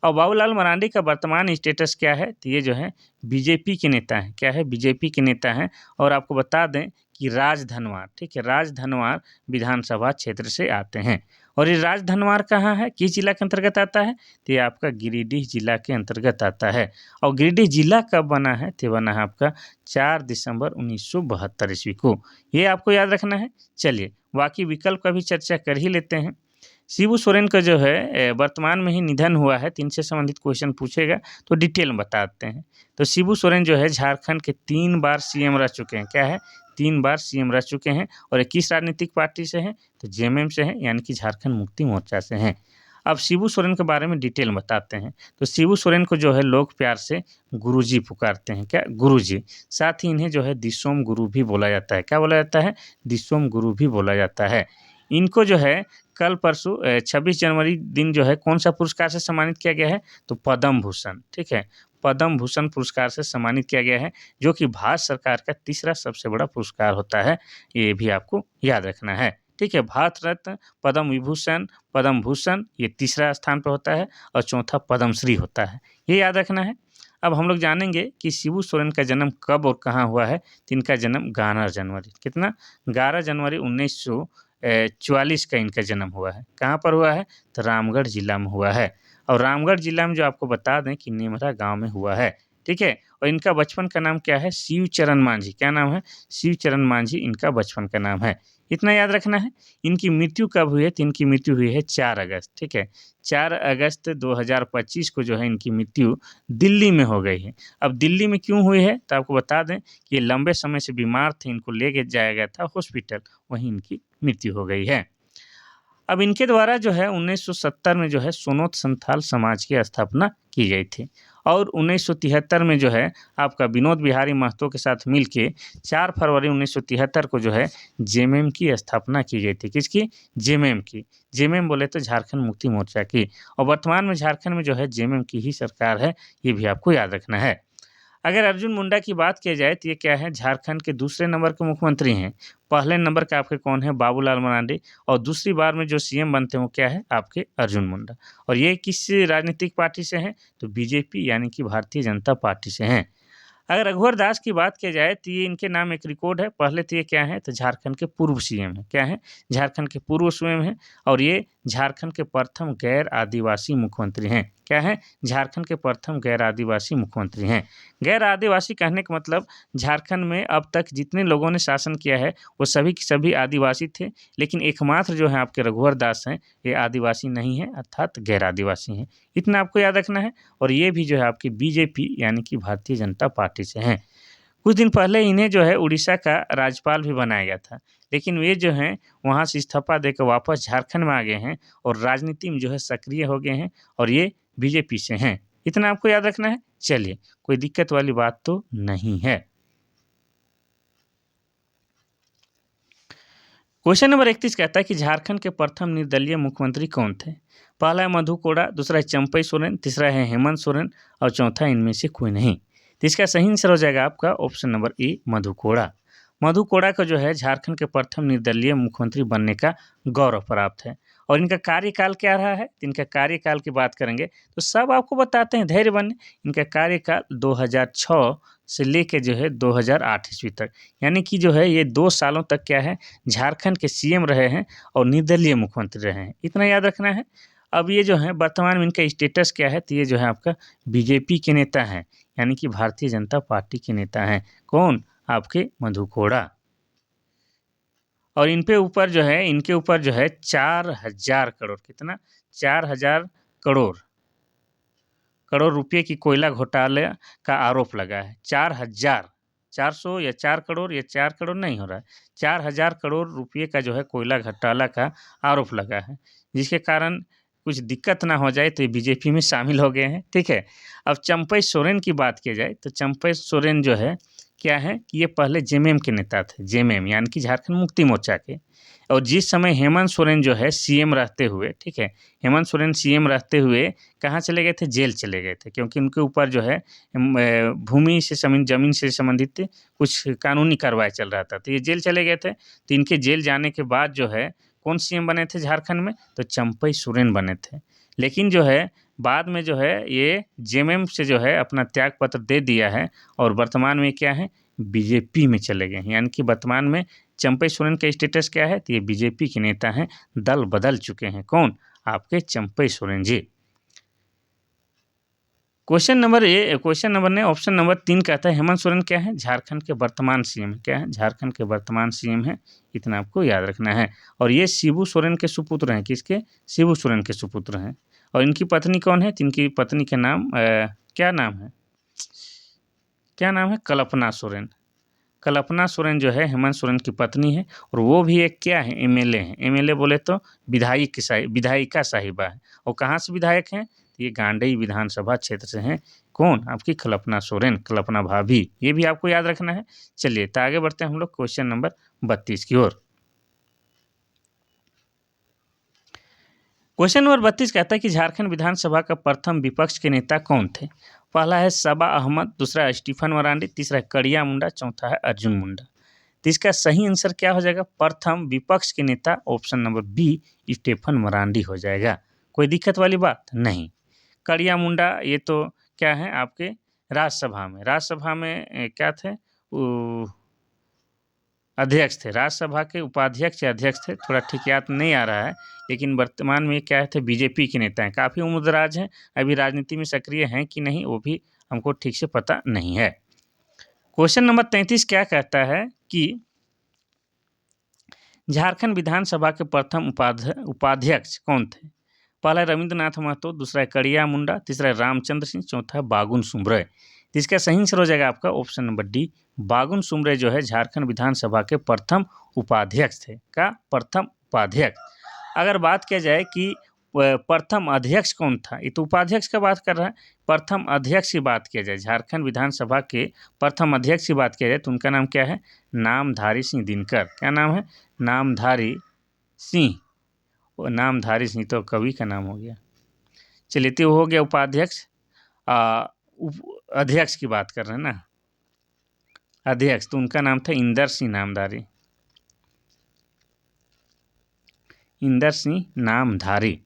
S1: और बाबूलाल मरांडी का वर्तमान स्टेटस क्या है? तो ये जो है बीजेपी के नेता हैं। क्या है? बीजेपी के नेता हैं। और आपको बता दें कि राजधनवार, ठीक है, राजधनवार विधानसभा क्षेत्र से आते हैं। और ये राजधनवार कहाँ है? किस जिला के अंतर्गत आता है? तो ये आपका गिरिडीह जिला के अंतर्गत आता है। और गिरिडीह जिला कब बना है? तो बना है आपका 4 दिसंबर 1972 ईस्वी को। ये आपको याद रखना है। चलिए बाकी विकल्प का भी चर्चा कर ही लेते हैं। शिबू सोरेन का जो है वर्तमान में ही निधन हुआ है, तो इनसे संबंधित क्वेश्चन पूछेगा तो डिटेल में बताते हैं। तो शिबू सोरेन जो है झारखंड के 3 बार सीएम रह चुके हैं। क्या है? 3 बार सीएम रह चुके हैं। और ये किस राजनीतिक पार्टी से हैं? तो जेएमएम से हैं, यानी कि झारखंड मुक्ति मोर्चा से हैं। अब शिबू सोरेन के बारे में डिटेल में बताते हैं। तो शिबू सोरेन को जो है लोग प्यार से गुरुजी पुकारते हैं। क्या? गुरुजी। साथ ही इन्हें जो है दिसोम गुरु भी बोला जाता है। क्या बोला जाता है? दिसोम गुरु भी बोला जाता है। इनको जो है कल परसों 26 जनवरी दिन जो है कौन सा पुरस्कार से सम्मानित किया गया है? तो पद्म भूषण, ठीक है, पद्म भूषण पुरस्कार से सम्मानित किया गया है, जो कि भारत सरकार का तीसरा सबसे बड़ा पुरस्कार होता है। ये भी आपको याद रखना है। ठीक है, भारत रत्न, पद्म विभूषण, पद्म भूषण ये तीसरा स्थान पर होता है और चौथा पद्मश्री होता है। ये याद रखना है। अब हम लोग जानेंगे कि शिबू सोरेन का जन्म कब और कहाँ हुआ है। तो इनका जन्म 11 जनवरी, कितना? 11 जनवरी 1944 का इनका जन्म हुआ है। कहाँ पर हुआ है? तो रामगढ़ जिला में हुआ है। और रामगढ़ जिला में जो आपको बता दें कि नेमरा गांव में हुआ है। ठीक है, और इनका बचपन का नाम क्या है? शिवचरण मांझी। क्या नाम है? शिवचरण मांझी इनका बचपन का नाम है। इतना याद रखना है। इनकी मृत्यु कब हुई है? तो इनकी मृत्यु हुई है 4 अगस्त। ठीक है, 4 अगस्त 2025 को जो है इनकी मृत्यु दिल्ली में हो गई है। अब दिल्ली में क्यों हुई है? तो आपको बता दें कि ये लंबे समय से बीमार थे, इनको लेके जाया गया था हॉस्पिटल, वहीं इनकी मृत्यु हो गई है। अब इनके द्वारा जो है 1970 में जो है सोनोत संथाल समाज की स्थापना की गई थी। और 1973 में जो है आपका विनोद बिहारी महतो के साथ मिलके 4 फरवरी 1973 को जो है जेएमएम की स्थापना की गई थी। किसकी? जेएमएम की। जेएमएम बोले तो झारखंड मुक्ति मोर्चा की। और वर्तमान में झारखंड में जो है जेएमएम की ही सरकार है, ये भी आपको याद रखना है। अगर अर्जुन मुंडा की बात की जाए तो ये क्या है? झारखंड के दूसरे नंबर के मुख्यमंत्री हैं। पहले नंबर के आपके कौन है? बाबूलाल मरांडी। और दूसरी बार में जो सीएम बनते हैं वो क्या है? आपके अर्जुन मुंडा। और ये किस राजनीतिक पार्टी से हैं? तो बीजेपी, यानी कि भारतीय जनता पार्टी से हैं। अगर रघुवर दास की बात की जाए तो ये इनके नाम एक रिकॉर्ड है। पहले तो ये क्या है, तो झारखंड के पूर्व सीएम है। क्या है, झारखंड के पूर्व सीएम है। और ये झारखंड के प्रथम गैर आदिवासी मुख्यमंत्री हैं। क्या है, झारखंड के प्रथम गैर आदिवासी मुख्यमंत्री हैं। गैर आदिवासी कहने का मतलब झारखंड में अब तक जितने लोगों ने शासन किया है वो सभी के सभी आदिवासी थे, लेकिन एकमात्र जो है आपके रघुवर दास हैं ये आदिवासी नहीं है, अर्थात गैर आदिवासी हैं। इतना आपको याद रखना है। और ये भी जो है आपकी बीजेपी यानी कि भारतीय जनता पार्टी से हैं। कुछ दिन पहले इन्हें जो है उड़ीसा का राज्यपाल भी बनाया गया था, लेकिन वे जो हैं वहाँ से इस्तीफा देकर वापस झारखंड में आ गए हैं और राजनीति में जो है सक्रिय हो गए हैं और ये बीजेपी से हैं। इतना आपको याद रखना है। चलिए, कोई दिक्कत वाली बात तो नहीं है। क्वेश्चन नंबर 31 कहता है कि झारखंड के प्रथम निर्दलीय मुख्यमंत्री कौन थे? पहला है मधु कोड़ा, दूसरा है चंपई सोरेन, तीसरा है हेमंत सोरेन और चौथा इनमें से कोई नहीं। तो इसका सही आंसर हो जाएगा आपका option number A, Madhu Koda. Madhu Koda को जो है झारखंड के प्रथम निर्दलीय मुख्यमंत्री बनने का गौरव प्राप्त है। और इनका कार्यकाल क्या रहा है, तो इनका कार्यकाल की बात करेंगे तो सब आपको बताते हैं, धैर्य बने। इनका कार्यकाल 2006 से लेके जो है 2008 ईस्वी तक, यानी कि जो है ये 2 सालों तक क्या है, झारखंड के सीएम रहे हैं और निर्दलीय मुख्यमंत्री रहे हैं। इतना याद रखना है। अब ये जो है वर्तमान में इनका स्टेटस क्या है, तो ये जो है आपका बीजेपी के नेता हैं, यानी कि भारतीय जनता पार्टी के नेता हैं। कौन? आपके मधु कोड़ा। और इनके ऊपर जो है 4000 करोड़, कितना, 4000 करोड़ करोड़ रुपए की कोयला घोटाले का आरोप लगा है। 4000, 400 या 4 करोड़ या 4 करोड़ नहीं हो रहा है, 4000 करोड़ रुपए का जो है कोयला घोटाला का आरोप लगा है, जिसके कारण कुछ दिक्कत ना हो जाए तो ये बीजेपी में शामिल हो गए हैं। ठीक है। अब चंपई सोरेन की बात की जाए तो चंपई सोरेन जो है क्या है कि ये पहले जेएमएम के नेता थे, जेएमएम यानी कि झारखंड मुक्ति मोर्चा के। और जिस समय हेमंत सोरेन जो है सीएम रहते हुए, ठीक है, हेमंत सोरेन सीएम रहते हुए कहाँ चले गए थे, जेल चले गए थे, क्योंकि उनके ऊपर जो है भूमि से ज़मीन से संबंधित कुछ कानूनी कार्रवाई चल रहा था, तो ये जेल चले गए थे। तो इनके जेल जाने के बाद जो है कौन सीएम बने थे झारखंड में, तो चंपई सोरेन बने थे। लेकिन जो है बाद में जो है ये जेएमएम से जो है अपना त्याग पत्र दे दिया है और वर्तमान में क्या है, बीजेपी में चले गए हैं। यानी कि वर्तमान में चंपई सोरेन का स्टेटस क्या है, तो ये बीजेपी के नेता हैं, दल बदल चुके हैं। कौन? आपके चंपई सोरेन जी। क्वेश्चन नंबर ने ऑप्शन नंबर 3 कहता है हेमंत सोरेन क्या है, झारखंड के वर्तमान सीएम। क्या है, झारखंड के वर्तमान सीएम है। इतना आपको याद रखना है। और ये शिबू सोरेन के सुपुत्र हैं। किसके? शिबू सोरेन के सुपुत्र हैं। और इनकी पत्नी कौन है? इनकी पत्नी का नाम क्या नाम है, क्या नाम है, कल्पना सोरेन। कल्पना सोरेन जो है हेमंत सोरेन की पत्नी है और वो भी एक क्या है, एमएलए हैं। एमएलए बोले तो विधायिका साहिबा है। और कहाँ से विधायक हैं, ये गांडई विधानसभा क्षेत्र से हैं। कौन? आपकी कल्पना सोरेन, कल्पना भाभी। ये भी आपको याद रखना है। चलिए तो आगे बढ़ते हैं हम लोग क्वेश्चन नंबर 32 की ओर। क्वेश्चन नंबर 32 कहता है कि झारखंड विधानसभा का प्रथम विपक्ष के नेता कौन थे? पहला है सबा अहमद, दूसरा है स्टीफन मरांडी, तीसरा है कड़िया मुंडा, चौथा है अर्जुन मुंडा। तो इसका सही आंसर क्या हो जाएगा? प्रथम विपक्ष के नेता option number B, Stephen Marandi हो जाएगा। कोई दिक्कत वाली बात नहीं। कड़िया मुंडा ये तो क्या है आपके राज्यसभा में क्या थे, अध्यक्ष थे, राज्यसभा के उपाध्यक्ष या अध्यक्ष थे, थोड़ा ठीक याद नहीं आ रहा है। लेकिन वर्तमान में क्या थे, बीजेपी के नेता हैं, काफ़ी उम्रदराज हैं, अभी राजनीति में सक्रिय हैं कि नहीं वो भी हमको ठीक से पता नहीं है। क्वेश्चन नंबर 33 क्या कहता है कि झारखंड विधानसभा के प्रथम उपाध्यक्ष कौन थे? पहला है रविंद्रनाथ महतो, दूसरा है कड़िया मुंडा, तीसरा है रामचंद्र सिंह, चौथा है बागुन सुमरय। तो इसका सही आंसर हो जाएगा आपका ऑप्शन नंबर डी, बागुन सुमरय जो है झारखंड विधानसभा के प्रथम उपाध्यक्ष थे। का प्रथम उपाध्यक्ष। अगर बात किया जाए कि प्रथम अध्यक्ष कौन था, ये तो उपाध्यक्ष का बात कर रहा है। प्रथम अध्यक्ष की बात किया जाए, झारखंड विधानसभा के प्रथम अध्यक्ष की बात किया जाए तो उनका नाम क्या है? नामधारी सिंह दिनकर। क्या नाम है? नामधारी सिंह। नामधारी सिंह तो कवि का नाम हो गया। चलिए तो हो गया उपाध्यक्ष। अध्यक्ष की बात कर रहे हैं ना, अध्यक्ष, तो उनका नाम था इंदर सिंह नामधारी, इंदर सिंह नामधारी।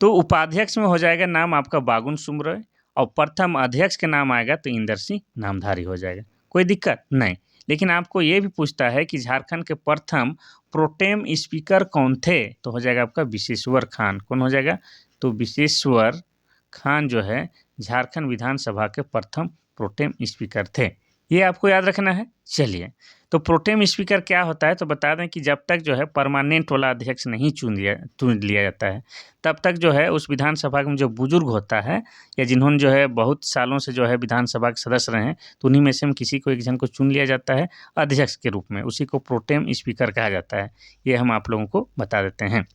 S1: तो उपाध्यक्ष में हो जाएगा नाम आपका बागुन सुमरय और प्रथम अध्यक्ष के नाम आएगा तो इंदर सिंह नामधारी हो जाएगा, कोई दिक्कत नहीं। लेकिन आपको ये भी पूछता है कि झारखंड के प्रथम प्रोटेम स्पीकर कौन थे, तो हो जाएगा आपका विशेश्वर खान। कौन हो जाएगा, तो विशेश्वर खान जो है झारखंड विधानसभा के प्रथम प्रोटेम स्पीकर थे, ये आपको याद रखना है। चलिए, तो प्रोटेम स्पीकर क्या होता है, तो बता दें कि जब तक जो है परमानेंट वाला अध्यक्ष नहीं चुन लिया जाता है, तब तक जो है उस विधानसभा में जो बुजुर्ग होता है या जिन्होंने जो है बहुत सालों से जो है विधानसभा के सदस्य रहे हैं, तो उन्हीं में से हम किसी को एक जन को चुन लिया जाता है अध्यक्ष के रूप में, उसी को प्रोटेम स्पीकर कहा जाता है। ये हम आप लोगों को बता देते हैं।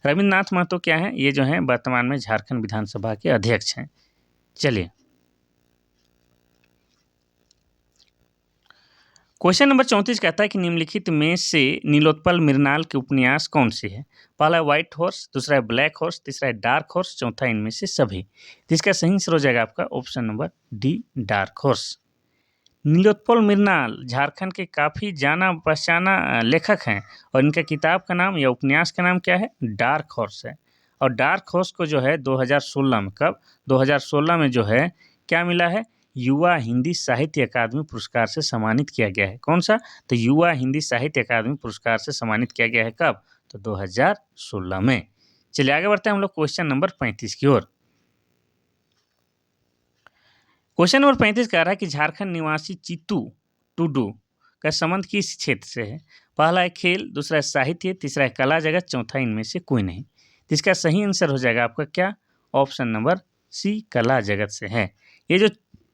S1: रविन्द्रनाथ महतो क्या है, ये जो है वर्तमान में झारखंड विधानसभा के अध्यक्ष हैं। चलिए, क्वेश्चन नंबर 34 कहता है कि निम्नलिखित में से नीलोत्पल मृणाल के उपन्यास कौन से है। पहला है व्हाइट हॉर्स, दूसरा है ब्लैक हॉर्स, तीसरा है डार्क हॉर्स, चौथा इनमें से सभी। जिसका सही आंसर हो जाएगा आपका option number D, dark horse. Nilotpal Mrinal Jharkhand के काफ़ी जाना पहचाना लेखक हैं और इनका किताब का नाम या उपन्यास का नाम क्या है, डार्क हॉर्स है। और डार्क हॉर्स को जो है 2016 में, कब, 2016 में जो है क्या मिला है, युवा हिंदी साहित्य अकादमी पुरस्कार से सम्मानित किया गया है। कौन सा, तो युवा हिंदी साहित्य अकादमी पुरस्कार से सम्मानित किया गया है, कब, तो 2016 में। चलिए आगे बढ़ते हैं हम लोग क्वेश्चन नंबर 35 की ओर। क्वेश्चन नंबर 35 कह रहा है कि झारखंड निवासी चित्तू टुडू का संबंध किस क्षेत्र से है। पहला है खेल, दूसरा है साहित्य, तीसरा है कला जगत, चौथा इनमें से कोई नहीं। जिसका सही आंसर हो जाएगा आपका क्या, ऑप्शन नंबर सी, कला जगत से है। ये जो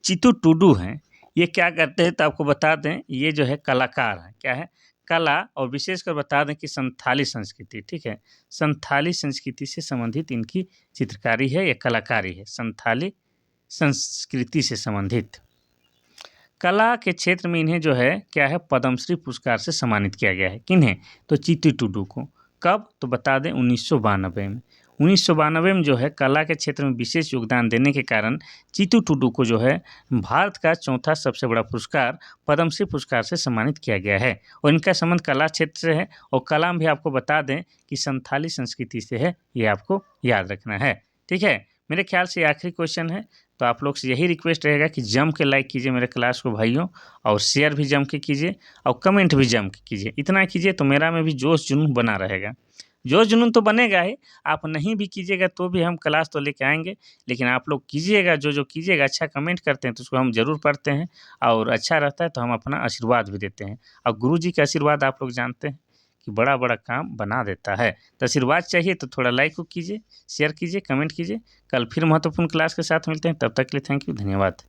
S1: चित्तू टुडू हैं, ये क्या करते हैं, तो आपको बता दें ये जो है कलाकार हैं, क्या है, कला, और विशेषकर बता दें कि संथाली संस्कृति, ठीक है, संथाली संस्कृति से संबंधित इनकी चित्रकारी है या कलाकारी है, संथाली संस्कृति से संबंधित। कला के क्षेत्र में इन्हें जो है क्या है, पद्मश्री पुरस्कार से सम्मानित किया गया है। किन्हें, तो चित्तू टुडू को। कब, तो बता दें 1992 में। 1992 में जो है कला के क्षेत्र में विशेष योगदान देने के कारण चित्तू टुडू को जो है भारत का चौथा सबसे बड़ा पुरस्कार पद्मश्री पुरस्कार से सम्मानित किया गया है। और इनका संबंध कला क्षेत्र से है, और कला में भी आपको बता दें कि संथाली संस्कृति से है, ये आपको याद रखना है। ठीक है, मेरे ख्याल से आखिरी क्वेश्चन है, तो आप लोग से यही रिक्वेस्ट रहेगा कि जम के लाइक कीजिए मेरे क्लास को भाइयों, और शेयर भी जम के कीजिए, और कमेंट भी जम के कीजिए। इतना कीजिए तो मेरा में भी जोश जुनून बना रहेगा। जोश जुनून तो बनेगा ही, आप नहीं भी कीजिएगा तो भी हम क्लास तो लेके आएंगे, लेकिन आप लोग कीजिएगा, जो कीजिएगा, अच्छा कमेंट करते हैं तो उसको हम ज़रूर पढ़ते हैं, और अच्छा रहता है तो हम अपना आशीर्वाद भी देते हैं। और गुरुजी का आशीर्वाद आप लोग जानते हैं कि बड़ा बड़ा काम बना देता है। तो आशीर्वाद चाहिए तो थोड़ा लाइक को कीजिए, शेयर कीजिए, कमेंट कीजिए। कल फिर महत्वपूर्ण क्लास के साथ मिलते हैं, तब तक के लिए थैंक यू, धन्यवाद।